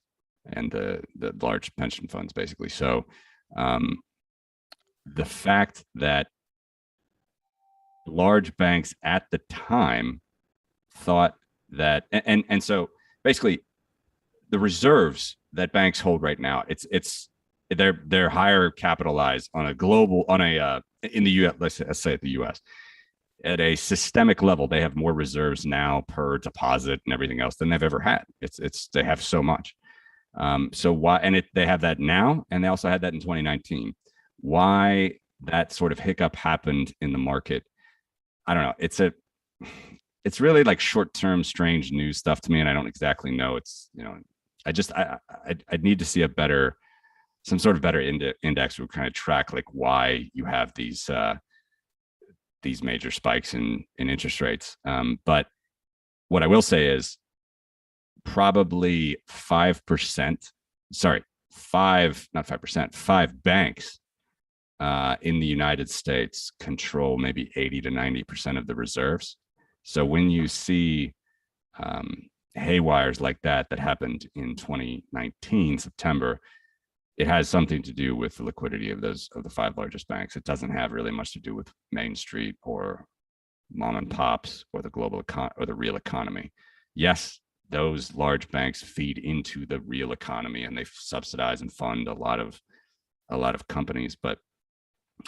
and the large pension funds, basically. So the fact that large banks at the time thought that, and so basically the reserves that banks hold right now, they're higher capitalized on a global, in the US, let's say at the US, at a systemic level. They have more reserves now per deposit and everything else than they've ever had. They have so much. So why, and they have that now, and they also had that in 2019. Why that sort of hiccup happened in the market, I don't know. It's really like short-term strange news stuff to me, and I don't exactly know. It's, I'd need to see some sort of better index would kind of track like why you have these major spikes in interest rates. But what I will say is probably 5%, sorry, not 5%, 5 banks in the United States control maybe 80 to 90% of the reserves. So when you see haywires like that happened in 2019 September, it has something to do with the liquidity of the 5 largest banks. It doesn't have really much to do with Main Street or mom and pops or the global or the real economy. Yes, those large banks feed into the real economy and they subsidize and fund a lot of companies, but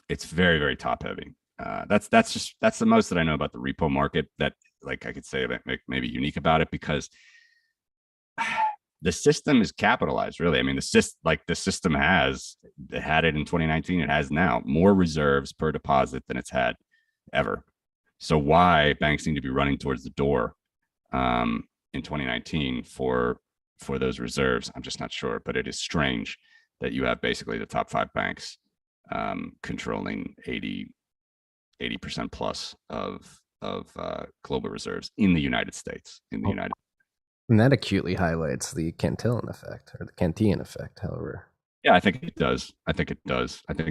it's very, very top heavy. That's the most that I know about the repo market that, like, I could say that maybe unique about it, because the system is capitalized, really. I mean, the system had it in 2019. It has now more reserves per deposit than it's had ever. So why banks need to be running towards the door in 2019 for those reserves, I'm just not sure. But it is strange that you have basically the top 5 banks controlling 80% plus of global reserves in the United States. And that acutely highlights the Cantillon effect, or the Cantillon effect, however. Yeah, I think it does. I think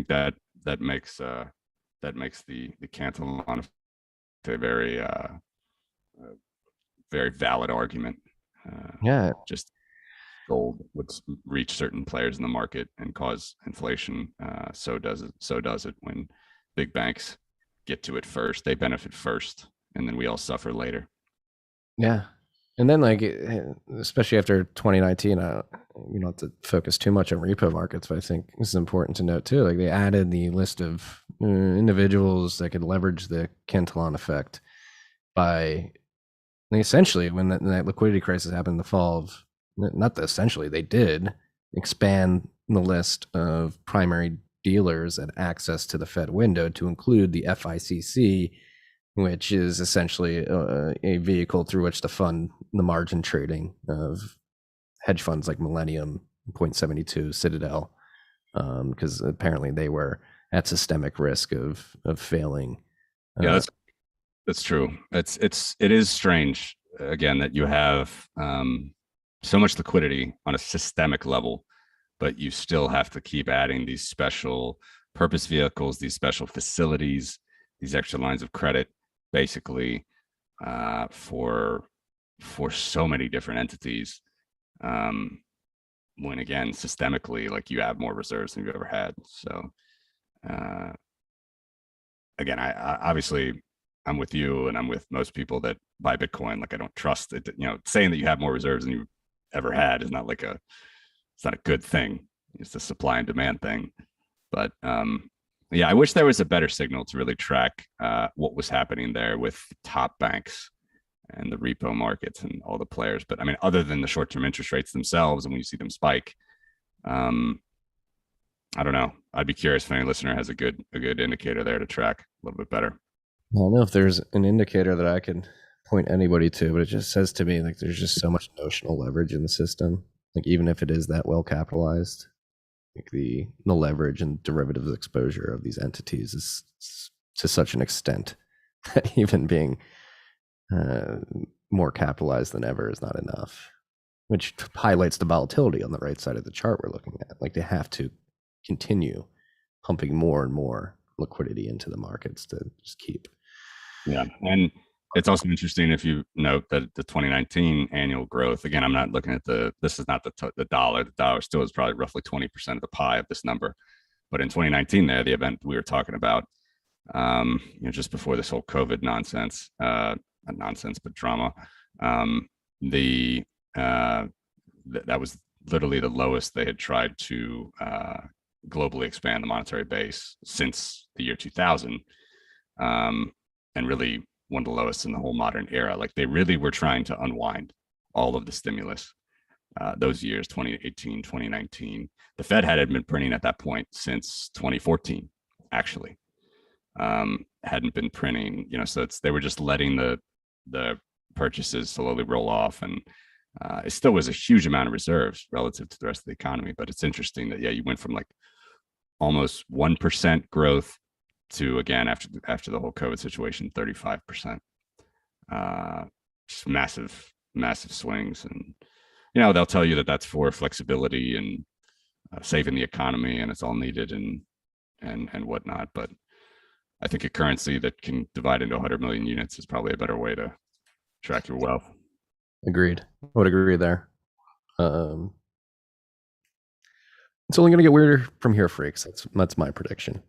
that makes the Cantillon effect a very very valid argument. Yeah, just gold would reach certain players in the market and cause inflation. So does it when big banks get to it first. They benefit first, and then we all suffer later. Yeah. And then, like, especially after 2019, we don't have to focus too much on repo markets, but I think this is important to note too. Like, they added the list of individuals that could leverage the Cantillon effect by, essentially, when that liquidity crisis happened in the fall of, they did expand the list of primary dealers and access to the Fed window to include the FICC, which is essentially a vehicle through which to fund the margin trading of hedge funds like Millennium, Point72, Citadel, because apparently they were at systemic risk of failing. Yeah, that's true. It is strange, again, that you have so much liquidity on a systemic level, but you still have to keep adding these special purpose vehicles, these special facilities, these extra lines of credit, basically for for so many different entities. When again, systemically, like you have more reserves than you've ever had. So again, I obviously I'm with you, and I'm with most people that buy Bitcoin. Like I don't trust it. Saying that you have more reserves than you ever had is not like it's not a good thing. It's a supply and demand thing. But yeah, I wish there was a better signal to really track what was happening there with top banks and the repo markets and all the players. But I mean, other than the short-term interest rates themselves, and when you see them spike, I don't know. I'd be curious if any listener has a good indicator there to track a little bit better. I don't know if there's an indicator that I can point anybody to, but it just says to me like there's just so much notional leverage in the system. Like even if it is that well capitalized, like the leverage and derivatives exposure of these entities is to such an extent that even being more capitalized than ever is not enough, which highlights the volatility on the right side of the chart we're looking at. Like they have to continue pumping more and more liquidity into the markets to just keep. Yeah, and it's also interesting if you note that the 2019 annual growth, again, I'm not looking at this is not the dollar. The dollar still is probably roughly 20% of the pie of this number. But in 2019 there, the event we were talking about, just before this whole COVID nonsense, not nonsense, but drama, that was literally the lowest they had tried to globally expand the monetary base since the year 2000. And really one of the lowest in the whole modern era. Like they really were trying to unwind all of the stimulus those years, 2018, 2019. The Fed had been printing at that point since 2014, actually. Hadn't been printing, so they were just letting the purchases slowly roll off. And it still was a huge amount of reserves relative to the rest of the economy. But it's interesting that, yeah, you went from like almost 1% growth to, again, after the whole COVID situation, 35%. Just massive swings. And, they'll tell you that that's for flexibility and saving the economy, and it's all needed and whatnot. But I think a currency that can divide into 100 million units is probably a better way to track your wealth. Agreed. I would agree there. It's only going to get weirder from here, freaks. That's my prediction.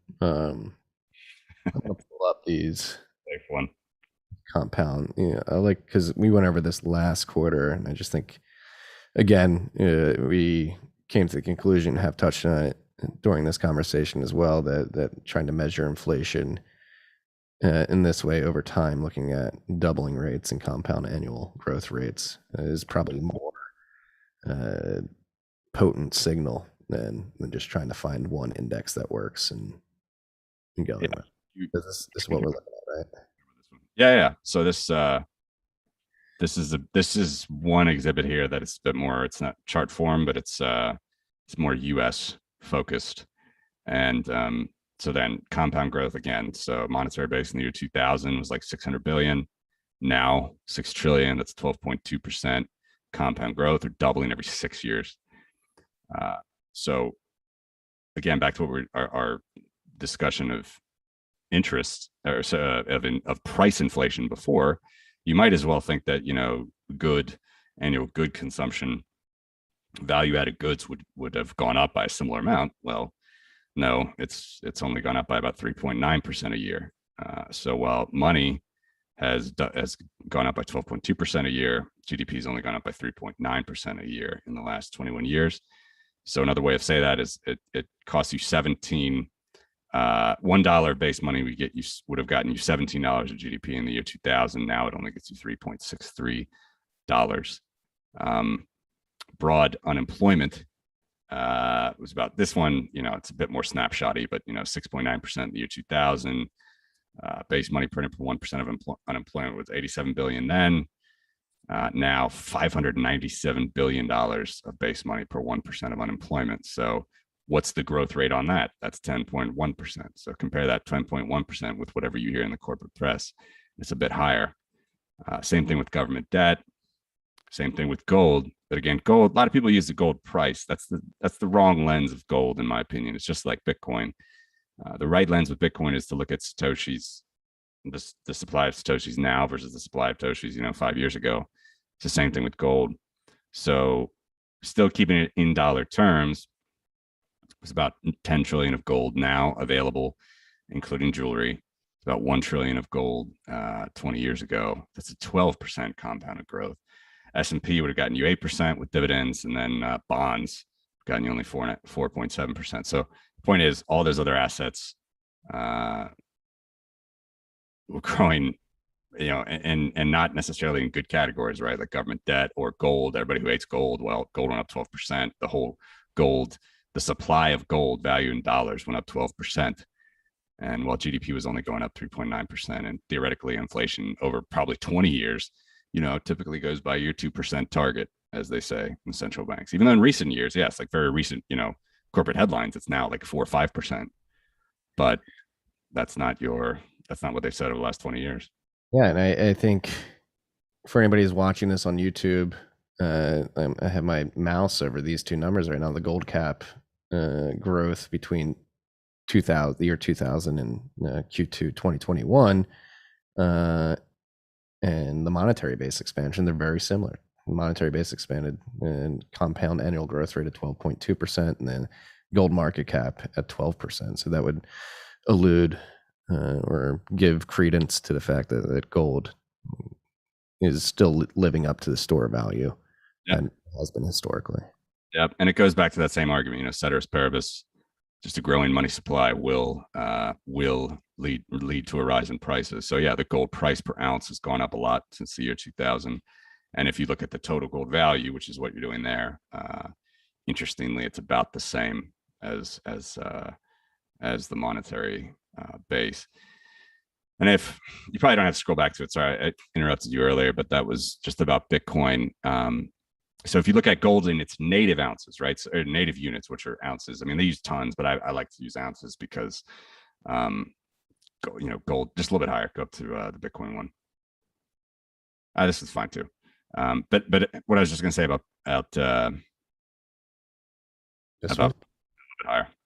I'm going to pull up these Safe one. compound. Yeah, I like, because we went over this last quarter, and I just think, again, we came to the conclusion, have touched on it during this conversation as well, that trying to measure inflation in this way over time, looking at doubling rates and compound annual growth rates, is probably more potent signal than just trying to find one index that works and go. Yeah. This is what we're looking at, right? Yeah. So this is one exhibit here that it's a bit more. It's not chart form, but it's more U.S. focused, and so then compound growth again. So monetary base in the year 2000 was like 600 billion. Now 6 trillion. That's 12.2% compound growth, or doubling every 6 years. So again, back to what our discussion of interest or of price inflation before, you might as well think that good annual good consumption, value added goods would have gone up by a similar amount. Well, no, it's only gone up by about 3.9% a year. So while money has gone up by 12.2% a year, GDP has only gone up by 3.9% a year in the last 21 years. So another way of saying that is it costs you $1 base money would have gotten you $17 of GDP in the year 2000. Now it only gets you $3.63. Broad unemployment was about this one. It's a bit more snapshotty, but 6.9% in the year 2000. Base money printed for 1% of unemployment was 87 billion then. Now $597 billion of base money per 1% of unemployment. So what's the growth rate on that? That's 10.1%. So compare that 10.1% with whatever you hear in the corporate press. It's a bit higher. Same thing with government debt. Same thing with gold. But again, gold, a lot of people use the gold price. That's the wrong lens of gold, in my opinion. It's just like Bitcoin. The right lens with Bitcoin is to look at Satoshis, the supply of Satoshis now versus the supply of Satoshis, 5 years ago. It's the same thing with gold. So still keeping it in dollar terms, it's about 10 trillion of gold now available, including jewelry. It's about 1 trillion of gold 20 years ago. That's a 12% compounded growth. S&P would have gotten you 8% with dividends, and then bonds gotten you only 4.7%. So the point is, all those other assets were growing, and not necessarily in good categories, right? Like government debt or gold. Everybody who hates gold, well, gold went up 12%. The whole gold, the supply of gold value in dollars went up 12%. And while GDP was only going up 3.9%, and theoretically inflation over probably 20 years, typically goes by your 2% target, as they say in central banks. Even though in recent years, yes, like very recent, corporate headlines, it's now like 4 or 5%. But that's not what they've said over the last 20 years. Yeah, and I think for anybody who's watching this on YouTube, I have my mouse over these two numbers right now. The gold cap growth between the year 2000 and Q2 2021, and the monetary base expansion, they're very similar. The monetary base expanded and compound annual growth rate at 12.2%, and then gold market cap at 12%. So that would allude or give credence to the fact that gold is still living up to the store value and has been historically. Yep. And it goes back to that same argument, ceteris paribus, just a growing money supply will lead to a rise in prices. So yeah, the gold price per ounce has gone up a lot since the year 2000. And if you look at the total gold value, which is what you're doing there, interestingly, it's about the same as the monetary base. And if you probably don't have to scroll back to it, sorry, I interrupted you earlier, but that was just about Bitcoin. So if you look at gold in its native ounces, right, or native units, which are ounces, I mean, they use tons, but I like to use ounces because, gold just a little bit higher. Go up to the Bitcoin one. This is fine too. But what I was just going to say about a little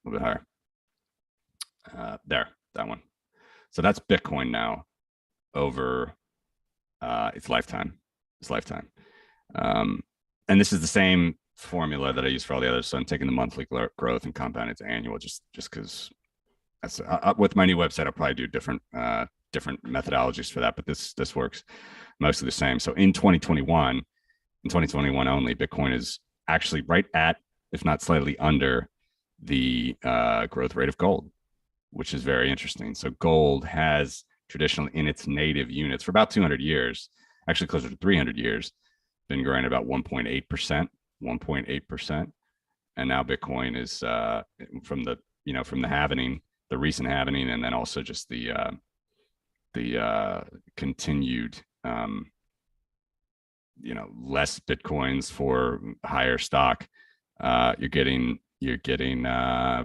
bit higher. There, that one. So that's Bitcoin now over its lifetime. And this is the same formula that I use for all the others. So I'm taking the monthly growth and compound it to annual, just because that's with my new website. I'll probably do different methodologies for that, but this works mostly the same. So in 2021 only, Bitcoin is actually right at, if not slightly under, the growth rate of gold, which is very interesting. So gold has traditionally, in its native units for about 200 years, actually closer to 300 years, been growing about 1.8%, and now Bitcoin is from the halvening, the recent halvening, and then also just the continued less Bitcoins for higher stock. You're getting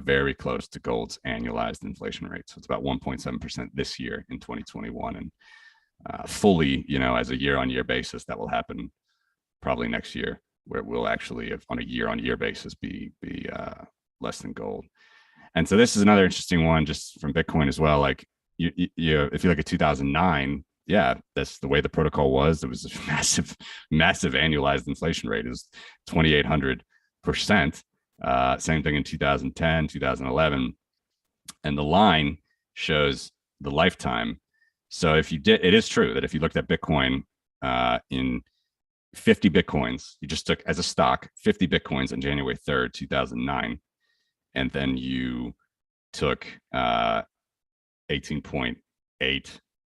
very close to gold's annualized inflation rate. So it's about 1.7% this year in 2021, and fully, as a year-on-year basis, that will happen probably next year, where it will actually, on a year-on-year basis, be less than gold. And so this is another interesting one, just from Bitcoin as well. Like if you look at 2009, yeah, that's the way the protocol was. There was a massive annualized inflation rate. It was 2,800%. Same thing in 2010, 2011, and the line shows the lifetime. So it is true that if you looked at Bitcoin in 50 Bitcoins, you just took as a stock 50 Bitcoins on January 3rd, 2009, and then you took 18.8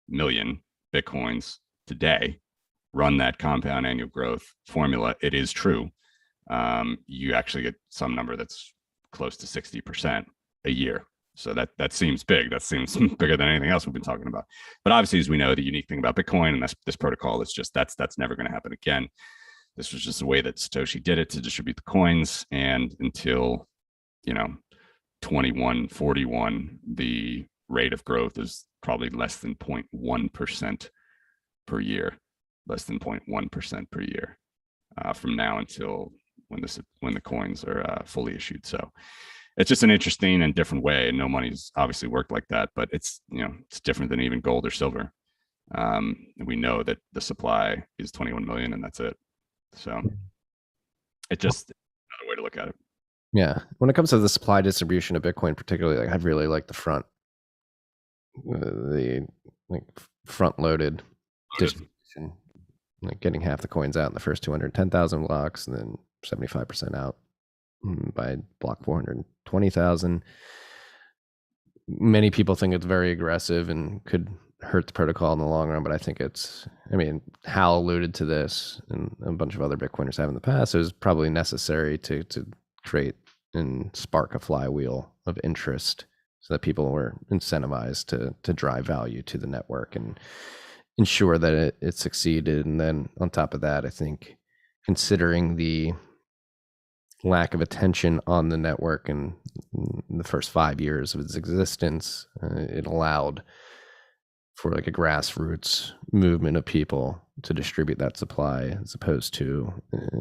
million Bitcoins today, run that compound annual growth formula, it is true. You actually get some number that's close to 60% a year. So that seems big. That seems bigger than anything else we've been talking about. But obviously, as we know, the unique thing about Bitcoin and this protocol is just that's never going to happen again. This was just the way that Satoshi did it to distribute the coins. And until 2141, the rate of growth is probably less than 0.1% per year, from now until when the coins are fully issued. So it's just an interesting and different way. And no money's obviously worked like that, but it's different than even gold or silver. And we know that the supply is 21 million, and that's it. So it just another way to look at it. Yeah. When it comes to the supply distribution of Bitcoin, particularly, like I really like the like front loaded distribution, like getting half the coins out in the first 210,000 blocks, and then 75% out by block 420,000. Many people think it's very aggressive and could hurt the protocol in the long run, but I think I mean, Hal alluded to this and a bunch of other Bitcoiners have in the past. It was probably necessary to create and spark a flywheel of interest so that people were incentivized to drive value to the network and ensure that it succeeded. And then on top of that, I think considering the lack of attention on the network in the first 5 years of its existence, it allowed for like a grassroots movement of people to distribute that supply as opposed to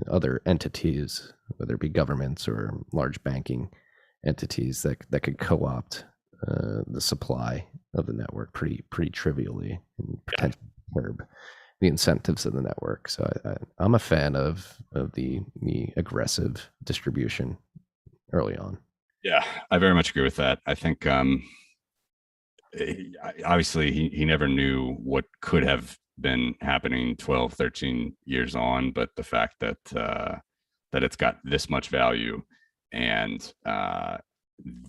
other entities, whether it be governments or large banking entities that could co-opt the supply of the network pretty trivially and potentially curb the incentives of the network. So I'm a fan of the aggressive distribution early on. Yeah, I very much agree with that. I think obviously he never knew what could have been happening 12, 13 years on, but the fact that that it's got this much value and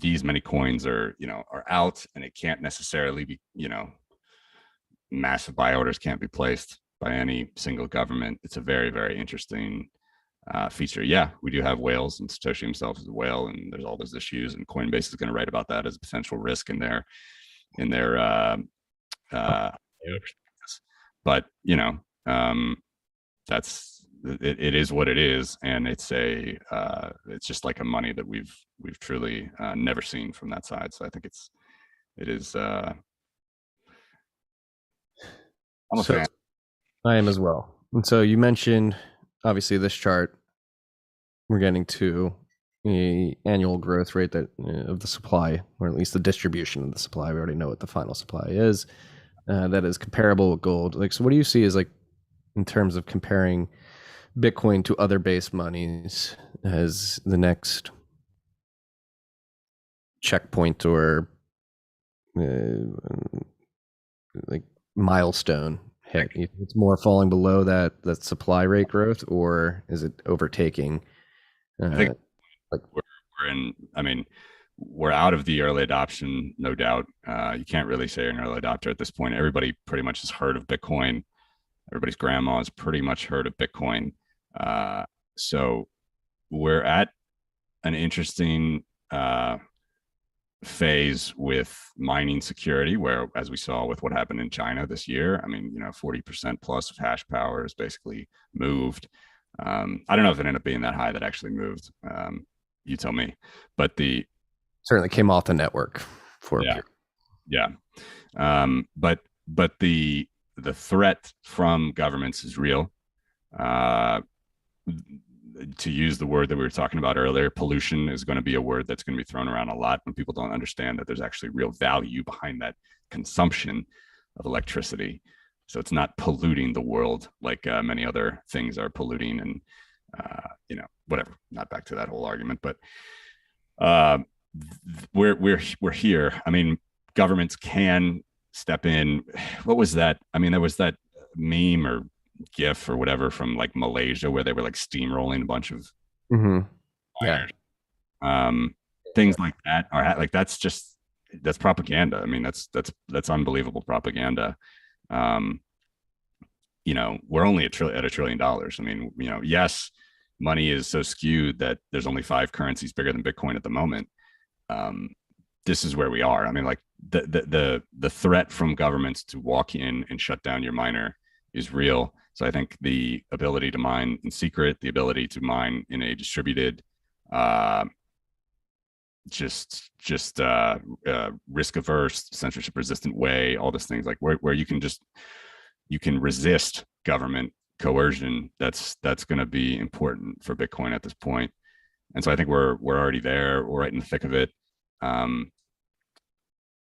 these many coins are out, and it can't necessarily be, massive buy orders can't be placed by any single government. It's a very, very interesting feature. Yeah, we do have whales, and Satoshi himself is a whale, and there's all those issues, and Coinbase is going to write about that as a potential risk in their but that's it is what it is, and it's just like a money that we've truly never seen from that side. So I think it is I'm a fan. I am as well. And so you mentioned, obviously, this chart, we're getting to the annual growth rate that of the supply, or at least the distribution of the supply. We already know what the final supply is. That is comparable with gold. Like, so what do you see as like in terms of comparing Bitcoin to other base monies as the next checkpoint or like milestone hit? It's more falling below that supply rate growth, or is it overtaking? I think like we're in. I mean, we're out of the early adoption, no doubt. You can't really say you're an early adopter at this point. Everybody pretty much has heard of Bitcoin. Everybody's grandma has pretty much heard of Bitcoin. So we're at an interesting phase with mining security, where, as we saw with what happened in China this year, I mean, 40% plus of hash power is basically moved. I don't know if it ended up being that high that actually moved. You tell me. But the certainly came off the network for yeah, yeah. But the threat from governments is real. To use the word that we were talking about earlier, pollution is going to be a word that's going to be thrown around a lot when people don't understand that there's actually real value behind that consumption of electricity. So it's not polluting the world like many other things are polluting, and whatever. Not back to that whole argument, but we're here. I mean, governments can step in. What was that? I mean, there was that meme or GIF or whatever from like Malaysia where they were like steamrolling a bunch of miners. Things like that are like that's propaganda. I mean, that's unbelievable propaganda. We're only at $1 trillion. I mean, yes, money is so skewed that there's only 5 currencies bigger than Bitcoin at the moment. This is where we are. I mean, like the threat from governments to walk in and shut down your miner is real. So I think the ability to mine in secret, the ability to mine in a distributed, risk averse, censorship resistant way, all these things like where you can resist government coercion. That's going to be important for Bitcoin at this point. And so I think we're already there. We're right in the thick of it.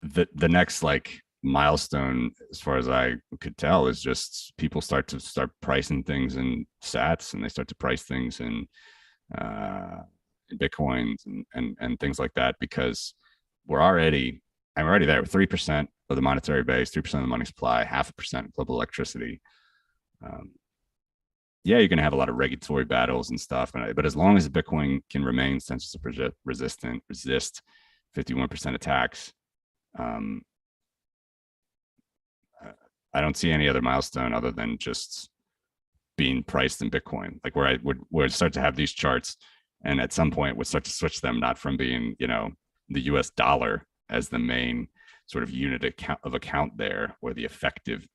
The next like milestone, as far as I could tell, is just people start pricing things in sats, and they start to price things uh, in bitcoins and things like that, because I'm already there with 3% of the monetary base, 3% of the money supply, 0.5% of global electricity. Um, yeah, you're going to have a lot of regulatory battles and stuff, but as long as Bitcoin can remain censorship resistant, resist 51% attacks, um, I don't see any other milestone other than just being priced in Bitcoin, like where I would start to have these charts, and at some point would start to switch them, not from being, the US dollar as the main sort of unit account there, or the effective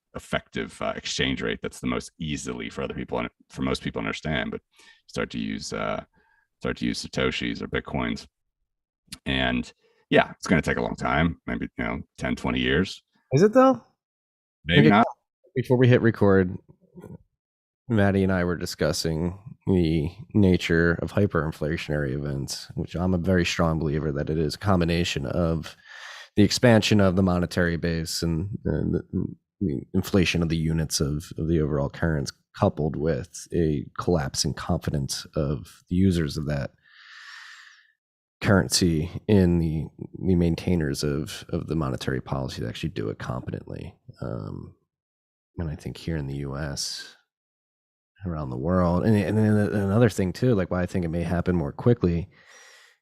exchange rate that's the most easily for other people and for most people understand, but start to use satoshis or bitcoins. And yeah, it's going to take a long time, maybe 10, 20 years. Is it though? Maybe not. Before we hit record, Maddie and I were discussing the nature of hyperinflationary events, which I'm a very strong believer that it is a combination of the expansion of the monetary base and the inflation of the units of the overall currency, coupled with a collapse in confidence of the users of that currency in the maintainers of the monetary policy that actually do it competently. And I think here in the US, around the world, and then another thing too, like why I think it may happen more quickly,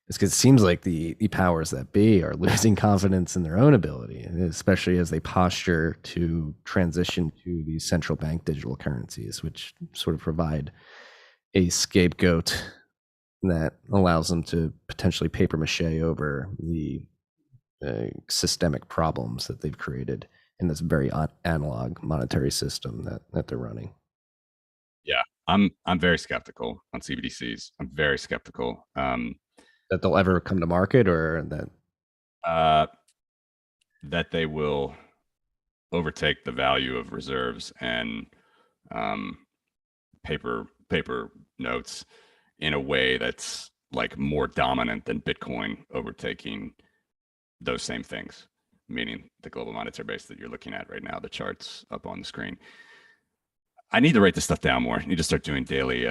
is because it seems like the powers that be are losing confidence in their own ability, especially as they posture to transition to these central bank digital currencies, which sort of provide a scapegoat that allows them to potentially paper mache over the systemic problems that they've created in this very analog monetary system that they're running. Yeah, I'm very skeptical on CBDCs. I'm very skeptical that they'll ever come to market, or that they will overtake the value of reserves and paper notes in a way that's like more dominant than Bitcoin overtaking those same things, meaning the global monetary base that you're looking at right now, the charts up on the screen. I need to write this stuff down more. I need to start doing daily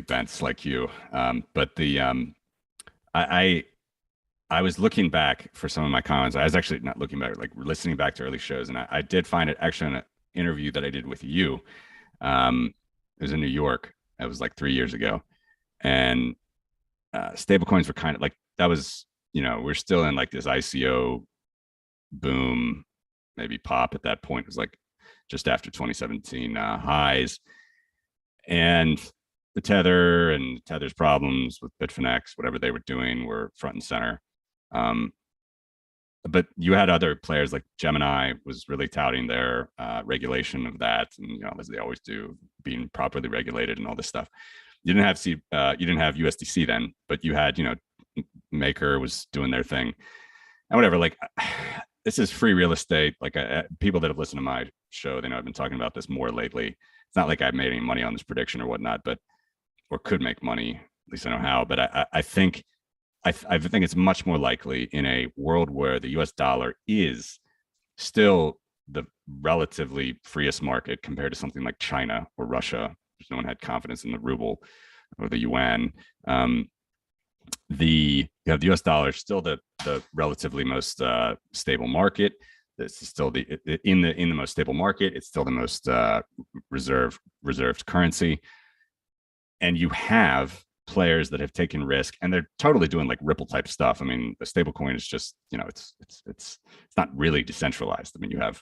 bents like you. But I was looking back for some of my comments. I was actually not looking back, like listening back to early shows, and I did find it actually in an interview that I did with you. It was in New York. It was like 3 years ago, and stablecoins were kind of like, that was, we're still in like this ICO boom, maybe pop at that point. It was like just after 2017 highs, and the Tether and Tether's problems with Bitfinex, whatever they were doing, were front and center. But you had other players like Gemini was really touting their regulation of that, and as they always do, being properly regulated and all this stuff. You didn't have USDC then, but you had Maker was doing their thing and whatever. Like, this is free real estate. Like, people that have listened to my show, they know I've been talking about this more lately. It's not like I've made any money on this prediction or whatnot, or could make money. At least I know how. But I think it's much more likely in a world where the US dollar is still the relatively freest market compared to something like China or Russia. No one had confidence in the ruble or the yuan. You have the US dollar still the relatively most stable market. This is still in the most stable market. It's still the most reserved currency. And you have players that have taken risk, and they're totally doing like Ripple type stuff. I mean, the stablecoin is just, it's not really decentralized. I mean, you have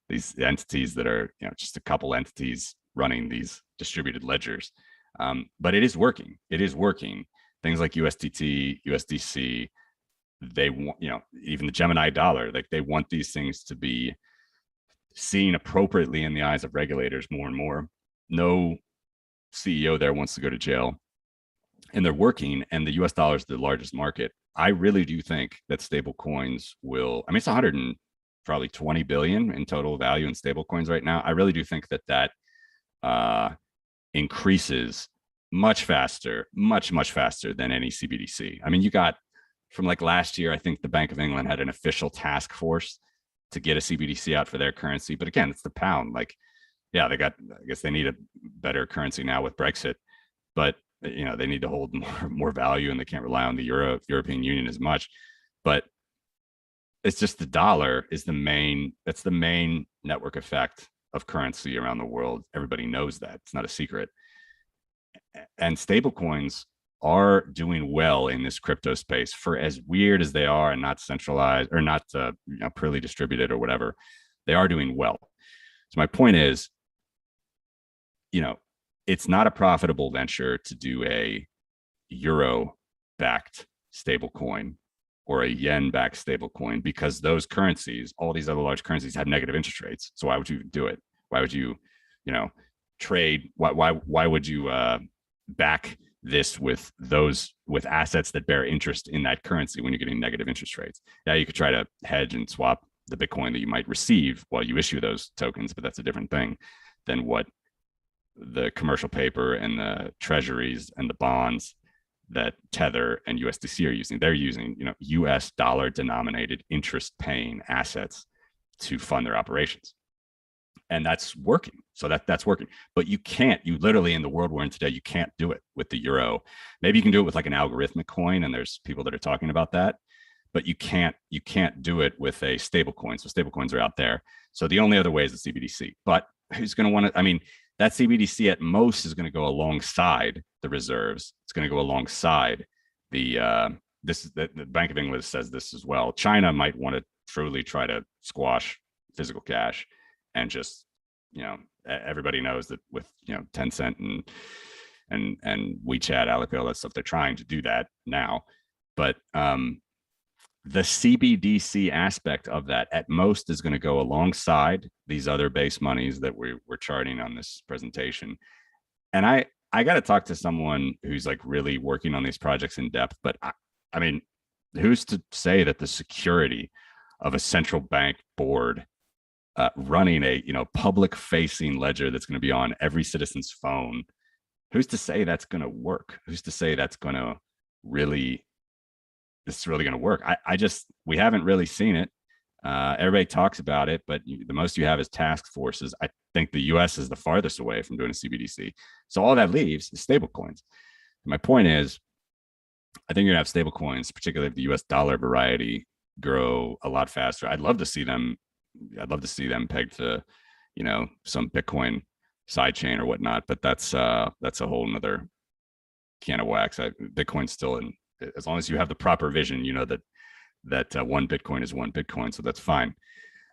these entities that are, just a couple entities running these distributed ledgers. But it is working. Things like USDT, USDC, they want, even the Gemini dollar, like they want these things to be seen appropriately in the eyes of regulators more and more. No CEO there wants to go to jail, and they're working, and the US dollar is the largest market. I really do think that stable coins will, it's 100 and probably 20 billion in total value in stable coins right now. I really do think that increases much faster than any CBDC. I mean, you got from like last year, I think the Bank of England had an official task force to get a CBDC out for their currency. But again, it's the pound. Like, yeah, I guess they need a better currency now with Brexit, but they need to hold more value, and they can't rely on the European Union as much. But it's just the dollar is that's the main network effect of currency around the world. Everybody knows that. It's not a secret. And stablecoins are doing well in this crypto space, for as weird as they are and not centralized or not purely distributed or whatever. They are doing well. So my point is, it's not a profitable venture to do a euro backed stablecoin or a yen backed stablecoin, because those currencies, all these other large currencies, have negative interest rates. So why would you do it? Why would you, trade? Why would you back this with assets that bear interest in that currency when you're getting negative interest rates? Yeah, you could try to hedge and swap the Bitcoin that you might receive while you issue those tokens, but that's a different thing than what the commercial paper and the treasuries and the bonds that Tether and USDC are using. They're using, US dollar denominated interest paying assets to fund their operations. And that's working. So that's working. But you literally, in the world we're in today, you can't do it with the euro. Maybe you can do it with like an algorithmic coin, and there's people that are talking about that, but you can't do it with a stable coin. So stable coins are out there. So the only other way is the CBDC. But who's going to want to, that CBDC at most is going to go alongside the reserves. It's going to go alongside the Bank of England says this as well. China might want to truly try to squash physical cash, and just, everybody knows that with, Tencent and WeChat, Alipay, all that stuff, they're trying to do that now. But the CBDC aspect of that at most is going to go alongside these other base monies that we're charting on this presentation. And I got to talk to someone who's like really working on these projects in depth. But who's to say that the security of a central bank board running a public facing ledger that's going to be on every citizen's phone, who's to say that's going to work? Who's to say that's going to really going to work? We haven't really seen it. Everybody talks about it, but the most you have is task forces. I think the US is the farthest away from doing a CBDC. So all that leaves is stable coins. My point is, I think you're gonna have stable coins, particularly if the US dollar variety, grow a lot faster. I'd love to see them pegged to, some Bitcoin sidechain or whatnot, but that's a whole nother can of wax. Bitcoin's still in, as long as you have the proper vision, that one Bitcoin is one Bitcoin, so that's fine.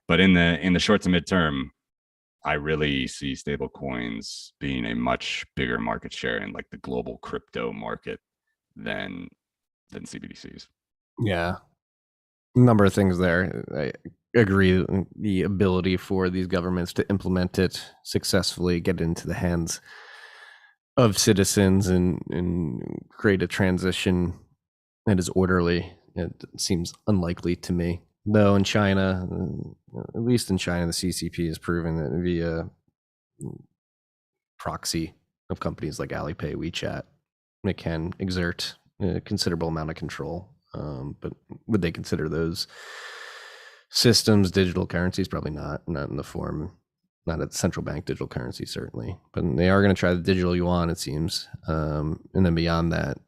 But in the short to midterm, I really see stable coins being a much bigger market share in like the global crypto market than CBDCs. Yeah, a number of things there. I agree. The ability for these governments to implement it successfully, get it into the hands of citizens, and create a transition that is orderly, it seems unlikely to me. Though in China, at least in China, the CCP has proven that via proxy of companies like Alipay, WeChat, it can exert a considerable amount of control. But would they consider those systems digital currencies? Probably not in the form, not a central bank digital currency, certainly. But they are going to try the digital yuan, it seems. And then beyond that,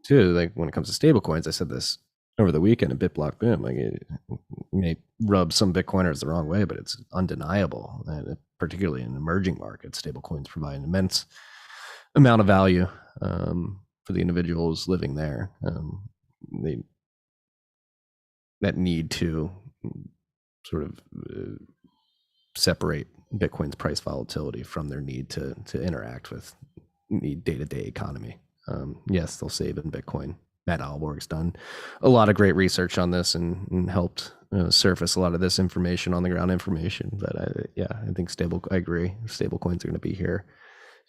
too, like when it comes to stable coins, I said this over the weekend at BitBlock Boom, like it may rub some Bitcoiners the wrong way, but it's undeniable that particularly in emerging markets, stable coins provide an immense amount of value for the individuals living there. That need to sort of separate Bitcoin's price volatility from their need to interact with the day-to-day economy. Yes, they'll save in Bitcoin. Matt Alborg's done a lot of great research on this and helped surface a lot of this information, on the ground information. But I think I agree. Stable coins are going to be here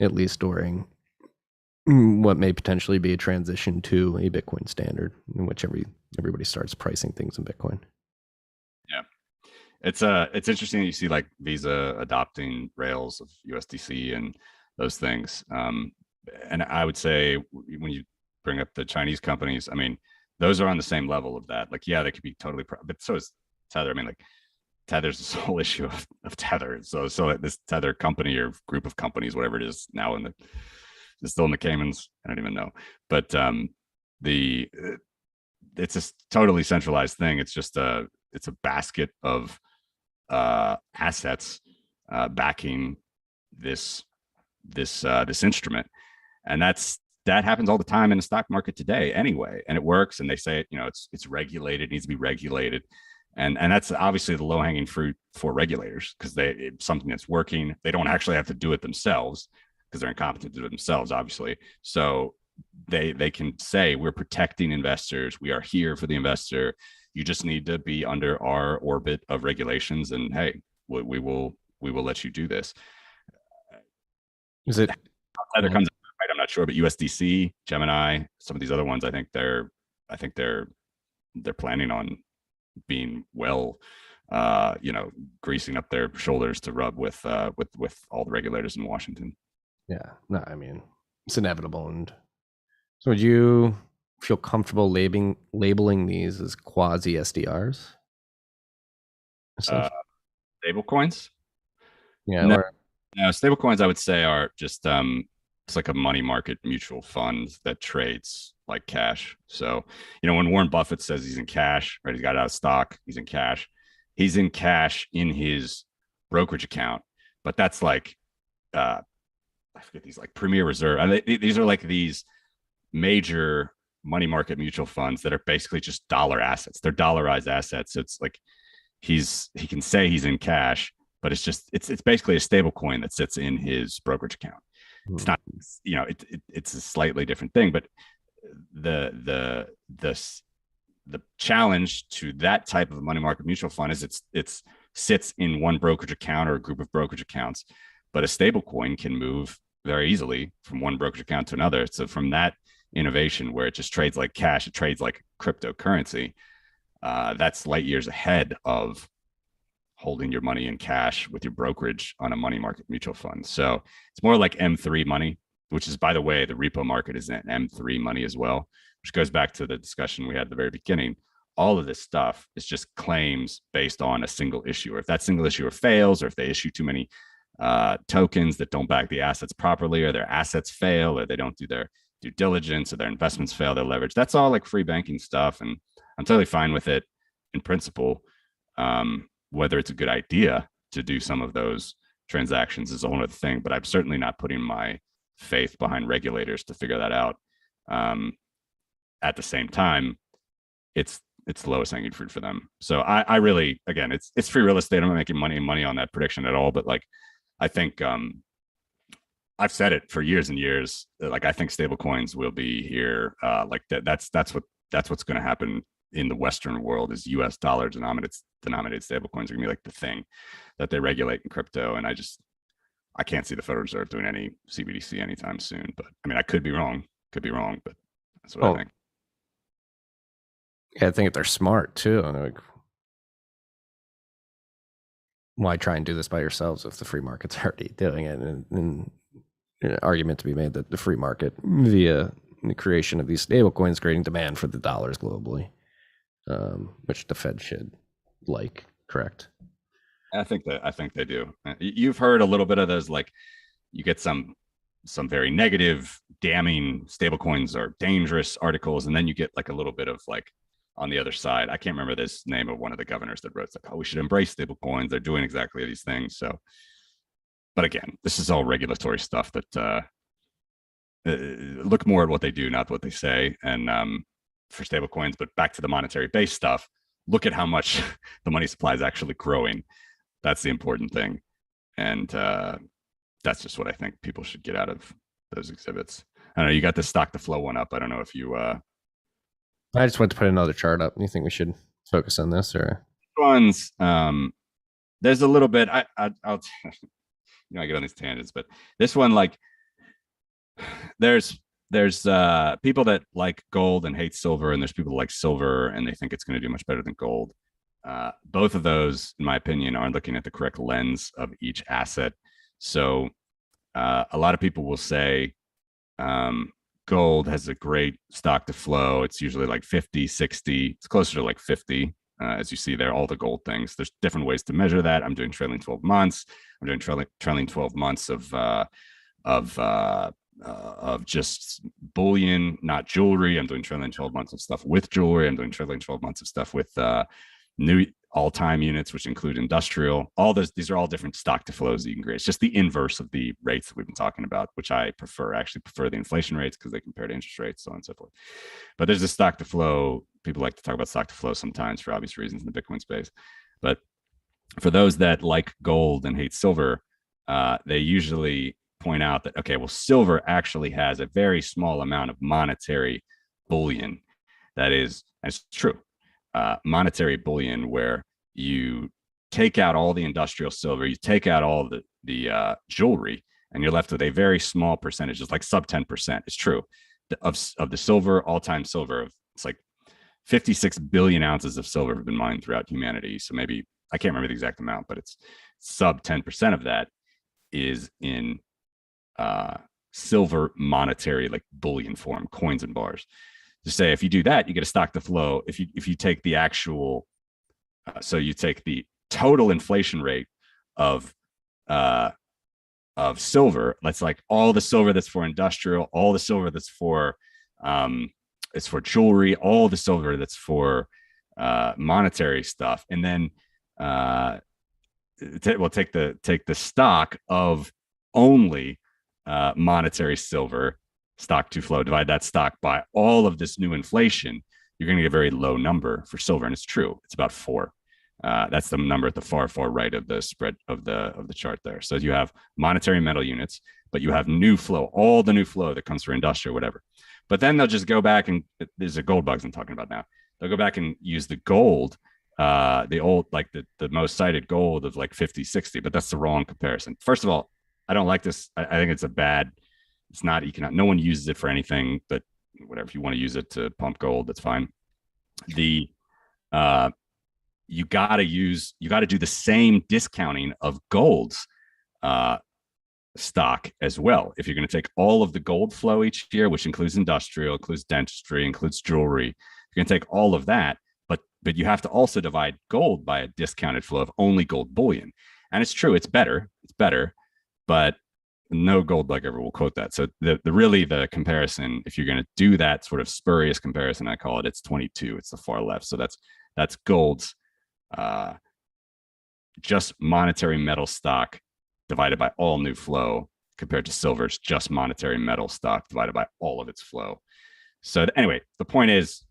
at least during what may potentially be a transition to a Bitcoin standard in which everybody starts pricing things in Bitcoin. Yeah. It's interesting that you see like Visa adopting rails of USDC and those things. And I would say when you bring up the Chinese companies, those are on the same level of that. Like, yeah, they could be totally, but so is Tether. Like Tether's this whole issue of Tether. So this Tether company or group of companies, whatever it is now it's still in the Caymans. I don't even know. But the it's a totally centralized thing. It's just it's a basket of assets backing this instrument, and that happens all the time in the stock market today anyway, and it works. And they say it, it's regulated, needs to be regulated, and that's obviously the low hanging fruit for regulators because it's something that's working. They don't actually have to do it themselves because they're incompetent to do it themselves, obviously. So they can say we're protecting investors. We are here for the investor. You just need to be under our orbit of regulations, and hey, we will let you do this. Is it either comes right? I'm not sure, but USDC, Gemini, some of these other ones, I think they're planning on being well, greasing up their shoulders to rub with all the regulators in Washington. Yeah, no, I mean it's inevitable. And so, would you feel comfortable labeling these as quasi SDRs? Stable coins? Yeah, no, stable coins I would say are just it's like a money market mutual fund that trades like cash. So, when Warren Buffett says he's in cash, right? He's got it out of stock, he's in cash. He's in cash in his brokerage account, but that's like I forget these like Premier Reserve. And these are like these major money market mutual funds that are basically just dollar assets. They're dollarized assets. So it's like he can say he's in cash, but it's basically a stable coin that sits in his brokerage account. It's not, it's a slightly different thing, but the challenge to that type of money market mutual fund is it's sits in one brokerage account or a group of brokerage accounts, but a stable coin can move very easily from one brokerage account to another. So from that innovation where it just trades like cash, it trades like cryptocurrency, that's light years ahead of holding your money in cash with your brokerage on a money market mutual fund. So it's more like M3 money, which is, by the way, the repo market is an M3 money as well, which goes back to the discussion we had at the very beginning. All of this stuff is just claims based on a single issue. Or if that single issuer fails, or if they issue too many tokens that don't back the assets properly, or their assets fail, or they don't do their due diligence, or their investments fail, their leverage, that's all like free banking stuff. And I'm totally fine with it in principle. Whether it's a good idea to do some of those transactions is a whole other thing, but I'm certainly not putting my faith behind regulators to figure that out. At the same time, it's the lowest hanging fruit for them. So I really, again, it's free real estate. I'm not making money on that prediction at all, but like, I think I've said it for years and years. Like, I think stable coins will be here. Like that's what's going to happen in the Western world is US dollar denominated stable coins are gonna be like the thing that they regulate in crypto. And I can't see the Federal Reserve doing any CBDC anytime soon, but I mean, I could be wrong, but that's what I think. Yeah, I think if they're smart too, like, why try and do this by yourselves if the free market's already doing it? And an argument to be made that the free market, via the creation of these stable coins, creating demand for the dollars globally, which the Fed should like, correct? I think they do. You've heard a little bit of those, like you get some very negative, damning stablecoins are dangerous articles, and then you get like a little bit of like on the other side. I can't remember this name of one of the governors that wrote like, oh, we should embrace stablecoins. They're doing exactly these things. So, but again, this is all regulatory stuff that look more at what they do, not what they say. And for stablecoins, but back to the monetary base stuff, look at how much the money supply is actually growing. That's the important thing. And that's just what I think people should get out of those exhibits. I don't know, you got the stock to flow one up. I don't know if you I just went to put another chart up. You think we should focus on this, or ones? There's a little bit. I'll I get on these tangents, but this one, like, there's people that like gold and hate silver, and there's people that like silver and they think it's going to do much better than gold. Both of those, in my opinion, aren't looking at the correct lens of each asset. So a lot of people will say gold has a great stock to flow. It's usually like 50, 60. It's closer to like 50 as you see there, all the gold things. There's different ways to measure that. I'm doing trailing 12 months. I'm doing trailing 12 months of just bullion, not jewelry. I'm doing trailing 12 months of stuff with jewelry. I'm doing trailing 12 months of stuff with new all-time units, which include industrial. These are all different stock to flows that you can create. It's just the inverse of the rates that we've been talking about, which I prefer. I actually prefer the inflation rates because they compare to interest rates, so on and so forth. But there's a stock to flow. People like to talk about stock to flow sometimes for obvious reasons in the Bitcoin space. But for those that like gold and hate silver, they usually point out that, okay, well, silver actually has a very small amount of monetary bullion. That is, and it's true, monetary bullion, where you take out all the industrial silver, you take out all the jewelry, and you're left with a very small percentage. It's like sub 10%. It's true of the silver, all-time silver. It's like 56 billion ounces of silver have been mined throughout humanity. So maybe, I can't remember the exact amount, but it's sub 10% of that is in silver monetary, like bullion form, coins and bars. To say, if you do that, you get a stock to flow. If you take the actual, so you take the total inflation rate of silver. That's like all the silver that's for industrial, all the silver that's for it's for jewelry, all the silver that's for monetary stuff, and then we'll take the stock of only monetary silver, stock to flow, divide that stock by all of this new inflation, you're going to get a very low number for silver. And it's true. It's about 4. That's the number at the far right of the spread of the chart there. So you have monetary metal units, but you have new flow, all the new flow that comes from industrial, whatever. But then they'll just go back, and there's a gold bugs I'm talking about now. They'll go back and use the gold, the old, like the most cited gold of like 50, 60, but that's the wrong comparison. First of all, I don't like this. I think it's it's not economic. No one uses it for anything, but whatever. If you want to use it to pump gold, that's fine. You got to do the same discounting of gold's stock as well. If you're going to take all of the gold flow each year, which includes industrial, includes dentistry, includes jewelry, you're going to take all of that, but you have to also divide gold by a discounted flow of only gold bullion. And it's true, it's better, but no gold bug ever will quote that. So the comparison, if you're going to do that sort of spurious comparison, I call it, it's 22. It's the far left. So that's gold's just monetary metal stock divided by all new flow, compared to silver's just monetary metal stock divided by all of its flow. So anyway, the point is,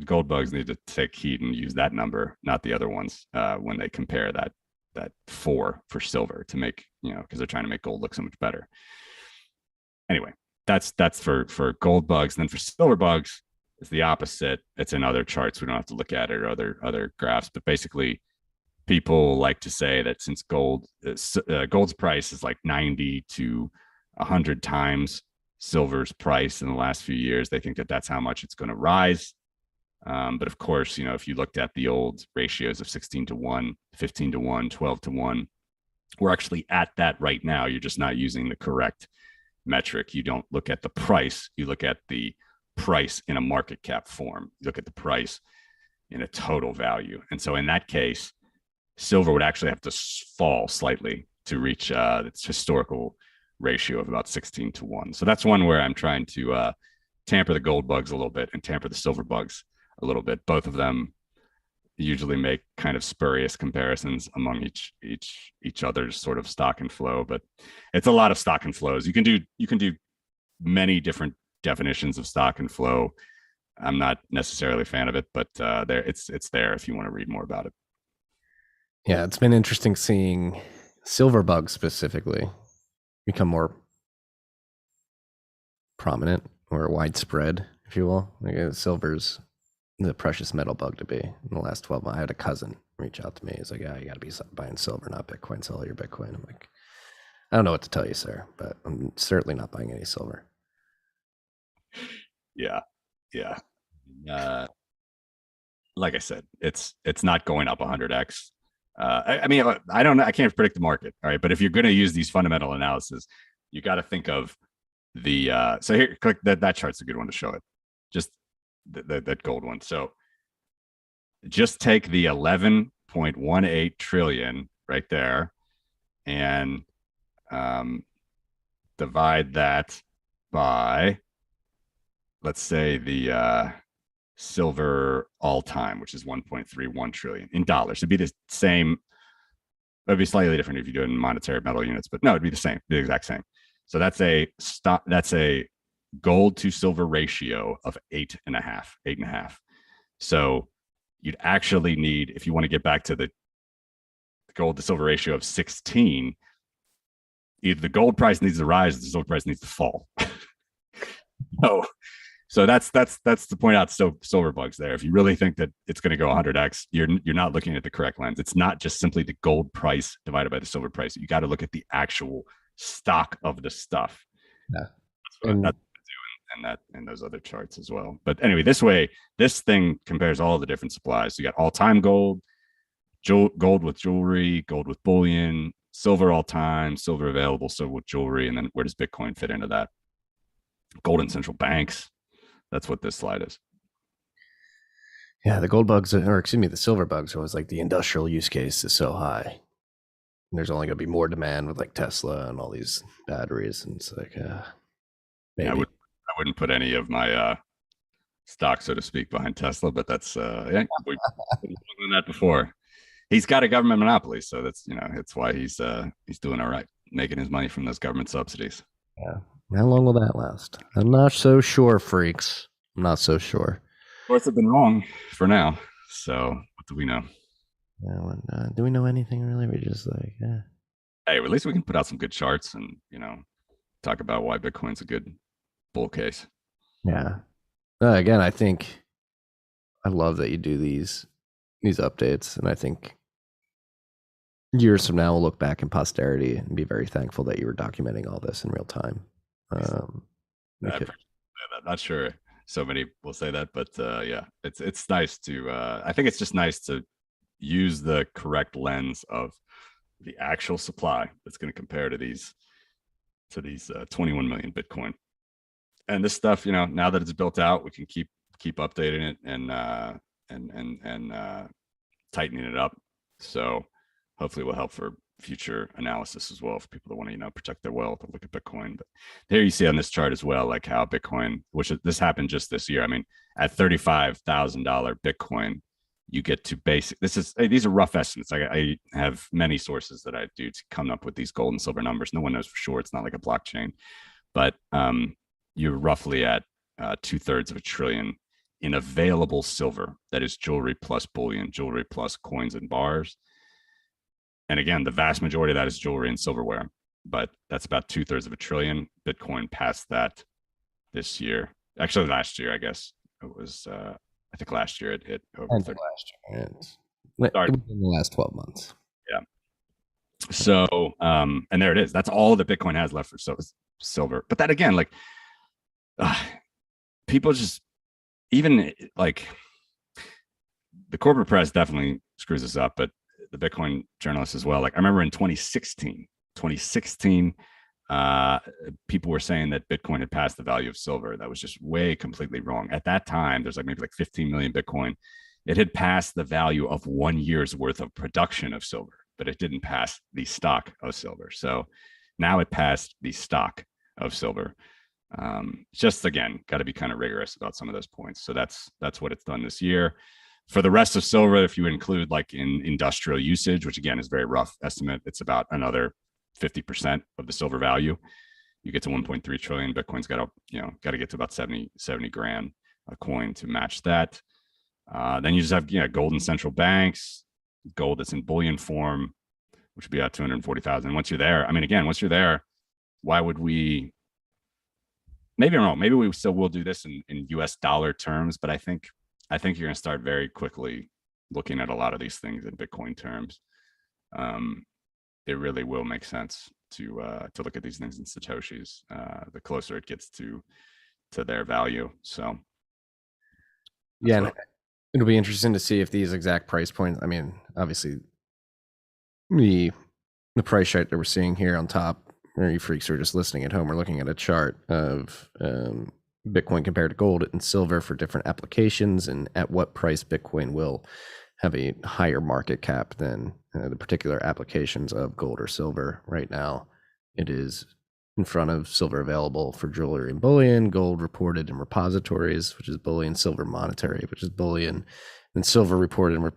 gold bugs need to take heed and use that number, not the other ones, when they compare that 4 for silver to make, because they're trying to make gold look so much better. Anyway, that's for gold bugs. And then for silver bugs, it's the opposite. It's in other charts. We don't have to look at it, or other graphs, but basically people like to say that since gold's price is like 90 to 100 times silver's price in the last few years, they think that that's how much it's going to rise. But of course, if you looked at the old ratios of 16 to 1, 15 to 1, 12 to 1, we're actually at that right now. You're just not using the correct metric. You don't look at the price. You look at the price in a market cap form. You look at the price in a total value. And so in that case, silver would actually have to fall slightly to reach its historical ratio of about 16 to 1. So that's one where I'm trying to tamper the gold bugs a little bit and tamper the silver bugs a little bit. Both of them usually make kind of spurious comparisons among each other's sort of stock and flow, but it's a lot of stock and flows. You can do many different definitions of stock and flow. I'm not necessarily a fan of it, but it's there if you want to read more about it. Yeah, it's been interesting seeing silver bugs specifically become more prominent or widespread, if you will. Like silver's the precious metal bug to be in the last 12 months. I had a cousin reach out to me. He's like, yeah, you got to be buying silver, not Bitcoin. Sell your Bitcoin. I'm like, I don't know what to tell you, sir, but I'm certainly not buying any silver. Yeah. Like I said, it's not going up 100x. I mean, I don't know. I can't predict the market. All right. But if you're going to use these fundamental analysis, you got to think of the, so here, click that chart's a good one to show it. Just that gold one. So just take the 11.18 trillion right there and divide that by, let's say, the silver all time, which is 1.31 trillion in dollars. It'd be the same. It'd be slightly different if you do it in monetary metal units, but no, it'd be the same, the exact same. So that's a stop. That's a gold to silver ratio of 8.5. So you'd actually need, if you want to get back to the gold to silver ratio of 16, either the gold price needs to rise or the silver price needs to fall. So so that's to point out silver bugs there. If you really think that it's going to go 100x, you're not looking at the correct lens. It's not just simply the gold price divided by the silver price. You got to look at the actual stock of the stuff. Yeah. That's and that and those other charts as well. But anyway, this way, this thing compares all the different supplies. So you got all-time gold, gold with jewelry, gold with bullion, silver all-time, silver available, silver with jewelry, and then where does Bitcoin fit into that? Gold in central banks. That's what this slide is. Yeah, the gold bugs, or excuse me, the silver bugs was like the industrial use case is so high. And there's only going to be more demand with like Tesla and all these batteries. And it's like, maybe. I wouldn't put any of my stock, so to speak, behind Tesla, but that's, yeah, we've done that before. He's got a government monopoly. So that's, it's why he's doing all right, making his money from those government subsidies. Yeah. How long will that last? I'm not so sure, freaks. I'm not so sure. Of course, I've been wrong for now. So what do we know? Yeah, do we know anything really? We just like, yeah. Hey, at least we can put out some good charts and, talk about why Bitcoin's a good bull case. Yeah. Again, I think I love that you do these updates. And I think years from now, we'll look back in posterity and be very thankful that you were documenting all this in real time. I'm not sure so many will say that, but yeah, it's nice to. I think it's just nice to use the correct lens of the actual supply that's going to compare to these 21 million Bitcoin. And this stuff, now that it's built out, we can keep updating it and tightening it up. So hopefully, it will help for future analysis as well for people that want to protect their wealth or look at Bitcoin. But here you see on this chart as well, like how Bitcoin, which this happened just this year. I mean, at $35,000 Bitcoin, you get to these are rough estimates. I have many sources that I do to come up with these gold and silver numbers. No one knows for sure. It's not like a blockchain, but you're roughly at 2/3 of a trillion in available silver. That is jewelry plus bullion, jewelry plus coins and bars. And again, the vast majority of that is jewelry and silverware, but that's about 2/3 of a trillion. Bitcoin passed that this year. Actually, last year, I guess it was. I think last year it hit over 30. Last year, in the last 12 months. Yeah. So, and there it is. That's all that Bitcoin has left for silver. But that again, like, people just even like the corporate press definitely screws us up, but the Bitcoin journalists as well. Like I remember in 2016, people were saying that Bitcoin had passed the value of silver. That was just completely wrong. At that time, there's maybe 15 million Bitcoin. It had passed the value of 1 year's worth of production of silver, but it didn't pass the stock of silver. So now it passed the stock of silver. Just again, got to be kind of rigorous about some of those points. So that's what it's done this year. For the rest of silver, if you include like in industrial usage, which again is very rough estimate, it's about another 50% of the silver value. You get to 1.3 trillion. Bitcoin's got to get to about 70 grand a coin to match that. Then you just have gold in central banks, gold that's in bullion form, which would be at 240,000. Once you're there, once you're there, why would we? Maybe I'm wrong. Maybe we still will do this in US dollar terms, but I think you're going to start very quickly looking at a lot of these things in Bitcoin terms. It really will make sense to look at these things in Satoshis the closer it gets to their value. So yeah, it'll be interesting to see if these exact price points. I mean, obviously, the price chart that we're seeing here on top, or you freaks who are just listening at home, we're looking at a chart of Bitcoin compared to gold and silver for different applications, and at what price Bitcoin will have a higher market cap than the particular applications of gold or silver. Right now, it is in front of silver available for jewelry and bullion, gold reported in repositories, which is bullion, silver monetary, which is bullion, and silver reported in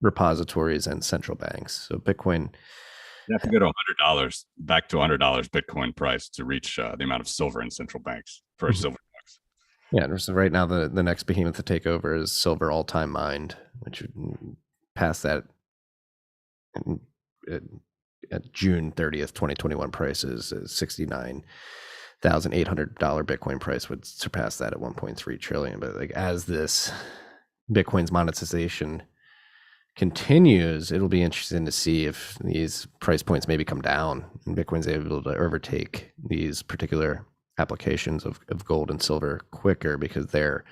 repositories and central banks. So Bitcoin, You have to go to $100, back to $100 Bitcoin price to reach the amount of silver in central banks for a silver box. yeah. So right now, the next behemoth to take over is silver all-time mined, which would pass that at June 30th, 2021 prices, $69,800 Bitcoin price would surpass that at 1.3 trillion. But like as this Bitcoin's monetization continues, it'll be interesting to see if these price points maybe come down and Bitcoin's able to overtake these particular applications of gold and silver quicker because they're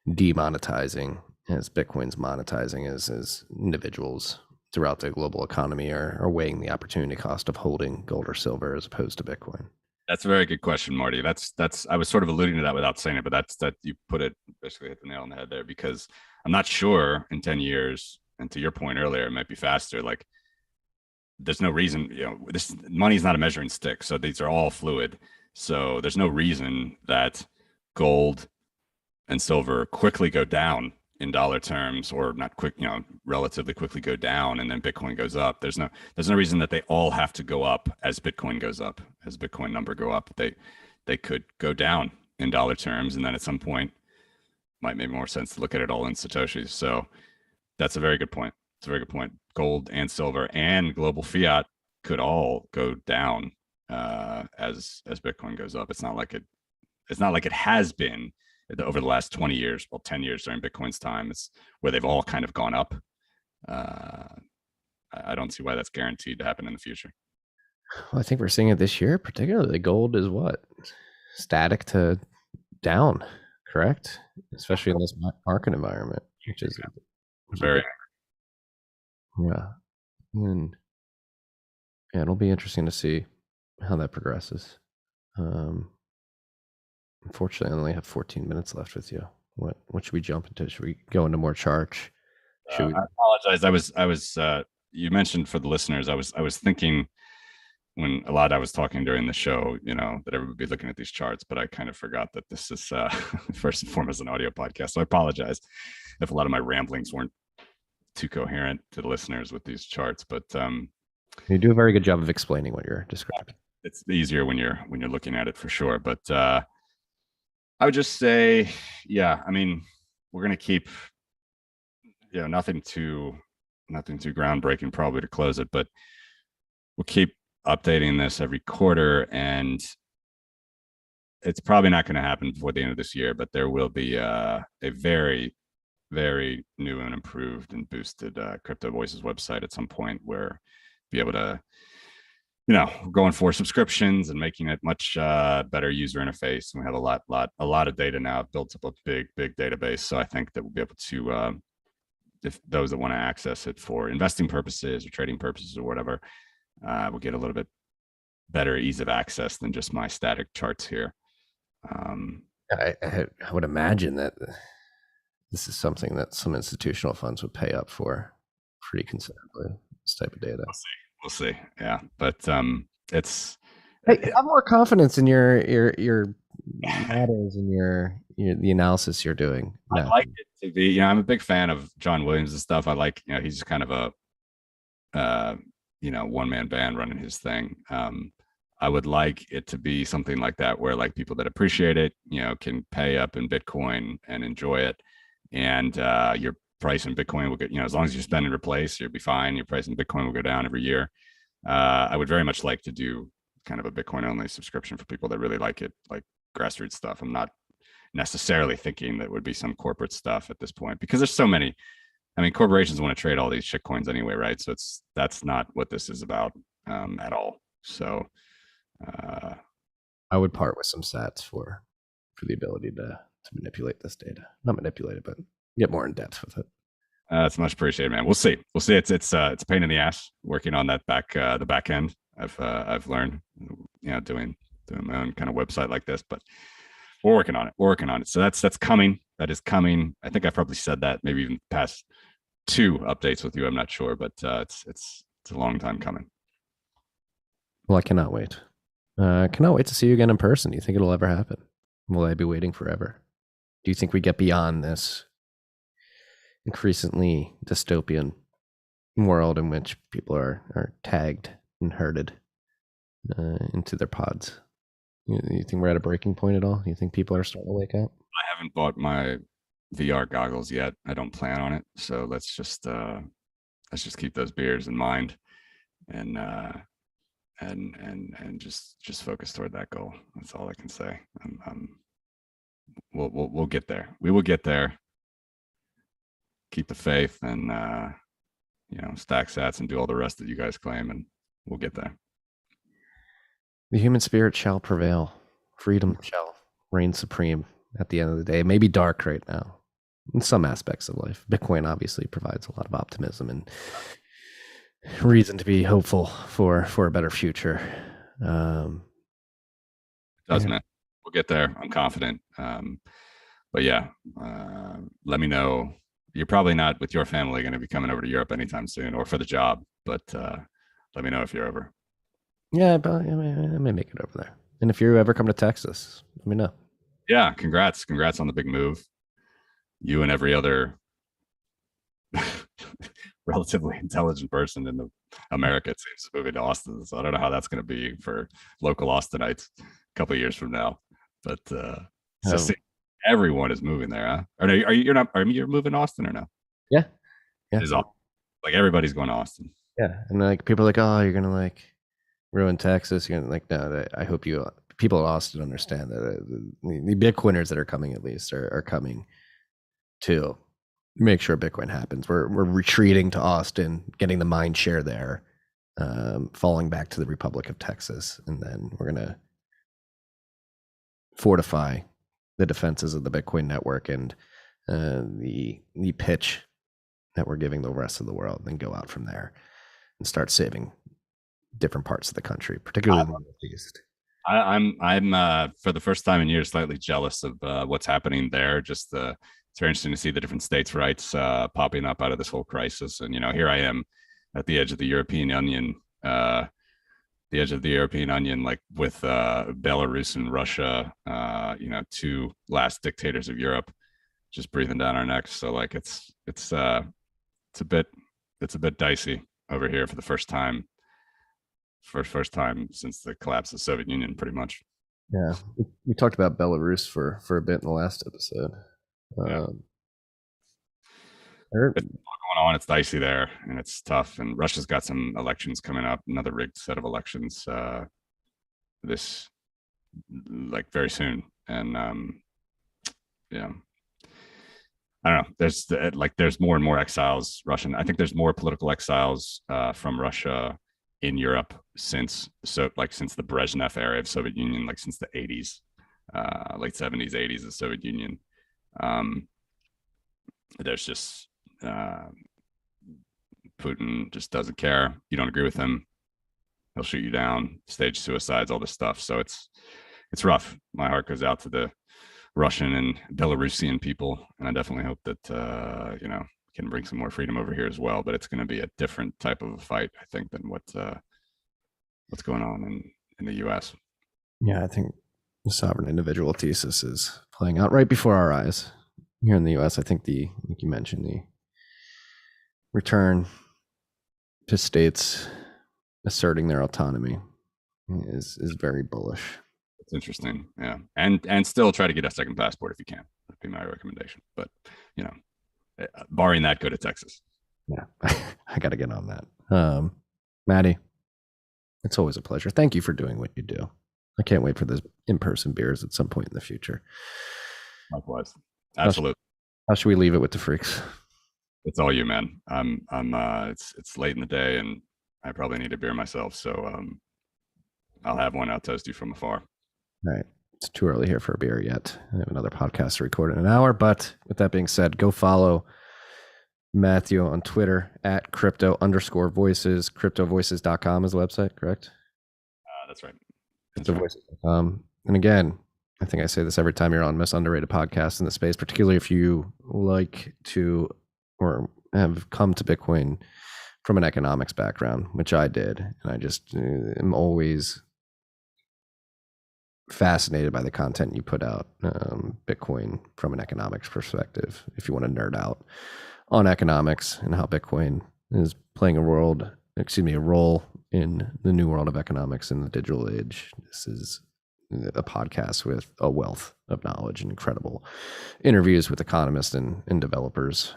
demonetizing as Bitcoin's monetizing as individuals throughout the global economy are weighing the opportunity cost of holding gold or silver as opposed to Bitcoin. That's a very good question, Marty. That's I was sort of alluding to that without saying it, but that you put it basically hit the nail on the head there, because I'm not sure in 10 years, and to your point earlier, it might be faster. Like there's no reason, this money's not a measuring stick. So these are all fluid. So there's no reason that gold and silver quickly go down in dollar terms, or not quick, relatively quickly go down, and then Bitcoin goes up. There's no reason that they all have to go up as Bitcoin goes up, as Bitcoin number go up. They could go down in dollar terms, and then at some point might make more sense to look at it all in Satoshis. So that's a very good point. It's a very good point. Gold and silver and global fiat could all go down as Bitcoin goes up. It's not like it has been over the last 20 years, 10 years during Bitcoin's time. It's where they've all kind of gone up. I don't see why that's guaranteed to happen in the future. Well, I think we're seeing it this year, particularly gold is what? Static to down, correct? Especially in this market environment, which is very, yeah. And yeah, it'll be interesting to see how that progresses. Unfortunately, I only have 14 minutes left with you. What should we jump into? Should we go into more charts? I apologize. I was you mentioned for the listeners, I was thinking when I was talking during the show, that everybody would be looking at these charts, but I kind of forgot that this is first and foremost an audio podcast. So I apologize if a lot of my ramblings weren't too coherent to the listeners with these charts, but you do a very good job of explaining what you're describing. It's easier when you're looking at it for sure. But I would just say, yeah, I mean, we're going to keep, nothing too groundbreaking probably to close it, but we'll keep updating this every quarter, and it's probably not going to happen before the end of this year, but there will be a very, very new and improved and boosted Crypto Voices website at some point where be able to, going for subscriptions and making it much better user interface. And we have a lot of data now. I've built up a big database. So I think that we'll be able to, if those that want to access it for investing purposes or trading purposes or whatever, we'll get a little bit better ease of access than just my static charts here. I would imagine that this is something that some institutional funds would pay up for pretty considerably, this type of data. We'll see. Yeah. But it's, hey, have more confidence in your models and the analysis you're doing. I'd like it to be, I'm a big fan of John Williams and stuff. I like, he's kind of a one-man band running his thing. I would like it to be something like that, where like people that appreciate it, can pay up in Bitcoin and enjoy it. And your price in Bitcoin will get, as long as you spend and replace, you'll be fine. Your price in Bitcoin will go down every year. I would very much like to do kind of a Bitcoin only subscription for people that really like it, like grassroots stuff. I'm not necessarily thinking that would be some corporate stuff at this point, because there's so many. I mean, corporations want to trade all these shit coins anyway, right? So that's not what this is about at all. So I would part with some sats for the ability to manipulate this data. Not manipulate it, but get more in depth with it. That's much appreciated, man. We'll see. It's a pain in the ass working on that the back end. I've learned, doing my own kind of website like this, but We're working on it. We're working on it. So that's coming. That is coming. I think I probably said that maybe even past 2 updates with you. I'm not sure, but it's a long time coming. Well, I cannot wait. I cannot wait to see you again in person. Do you think it'll ever happen? Will I be waiting forever? Do you think we get beyond this increasingly dystopian world in which people are tagged and herded into their pods? You think we're at a breaking point at all? You think people are starting to wake up? I haven't bought my VR goggles yet. I don't plan on it. So let's just keep those beers in mind, and just focus toward that goal. That's all I can say. We'll get there. We will get there. Keep the faith, and stack sats and do all the rest that you guys claim, and we'll get there. The human spirit shall prevail. Freedom shall reign supreme at the end of the day. It may be dark right now in some aspects of life. Bitcoin obviously provides a lot of optimism and reason to be hopeful for a better future. It does, man. We'll get there. I'm confident. But yeah, let me know. You're probably not with your family going to be coming over to Europe anytime soon, or for the job, but let me know if you're over. Yeah, but I may make it over there. And if you ever come to Texas, let me know. Yeah, congrats on the big move. You and every other relatively intelligent person in America, it seems, moving to Austin. So I don't know how that's going to be for local Austinites a couple of years from now. But everyone is moving there, huh? Or are you? You're not? Are you moving to Austin or no? Yeah. It's all, like everybody's going to Austin. Yeah, and like people are like, oh, you're gonna like ruin Texas. You're gonna like, no. I hope people in Austin understand that the Bitcoiners that are coming at least are coming to make sure Bitcoin happens. We're retreating to Austin, getting the mind share there, falling back to the Republic of Texas, and then we're gonna fortify the defenses of the Bitcoin network and the pitch that we're giving the rest of the world, and go out from there and start saving different parts of the country, particularly the Northeast. I'm for the first time in years slightly jealous of what's happening there. Just it's very interesting to see the different states' rights popping up out of this whole crisis. And here I am at the edge of the European Union, like with Belarus and Russia, 2 last dictators of Europe, just breathing down our necks. So like it's a bit dicey over here for the first time since the collapse of the Soviet Union, pretty much. Yeah, we talked about Belarus for a bit in the last episode. Yeah. It's going on. It's dicey there, and it's tough. And Russia's got some elections coming up, another rigged set of elections this like very soon. And yeah, I don't know. There's more and more exiles, Russian. I think there's more political exiles from Russia in Europe since the Brezhnev era of Soviet Union, like since the 80s, late 70s, 80s of Soviet Union. There's just Putin just doesn't care. You don't agree with him, he'll shoot you down, stage suicides, all this stuff. So it's rough. My heart goes out to the Russian and Belarusian people, and I definitely hope that can bring some more freedom over here as well. But it's going to be a different type of a fight, I think, than what's going on in the U.S. Yeah, I think the sovereign individual thesis is playing out right before our eyes here in the U.S. I think like you mentioned, the return to states asserting their autonomy is very bullish. It's interesting, yeah, and still try to get a second passport if you can. That'd be my recommendation. But barring that, go to Texas. Yeah, I got to get on that. Matty, it's always a pleasure. Thank you for doing what you do. I can't wait for this in-person beers at some point in the future. Likewise. Absolutely. How should we leave it with the freaks? It's all you, man. It's late in the day and I probably need a beer myself. So I'll have one. I'll toast you from afar. All right. It's too early here for a beer yet. I have another podcast to record in an hour. But with that being said, go follow Matthew on Twitter at @crypto_voices. Cryptovoices.com is the website, correct? That's right. Cryptovoices.com. And again, I think I say this every time you're on most underrated podcasts in the space, particularly if you like to or have come to Bitcoin from an economics background, which I did. And I just am always fascinated by the content you put out, Bitcoin from an economics perspective. If you want to nerd out on economics and how Bitcoin is playing a role in the new world of economics in the digital age, this is a podcast with a wealth of knowledge and incredible interviews with economists and developers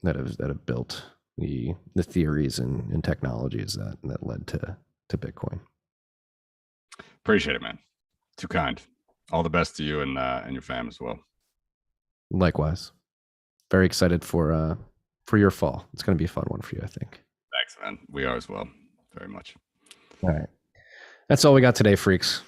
that have built the theories and technologies that led to Bitcoin. Appreciate it, man. Too kind. All the best to you and your fam as well. Likewise. Very excited for your fall. It's going to be a fun one for you, I think. Thanks, man. We are as well. Very much. All right. That's all we got today, freaks.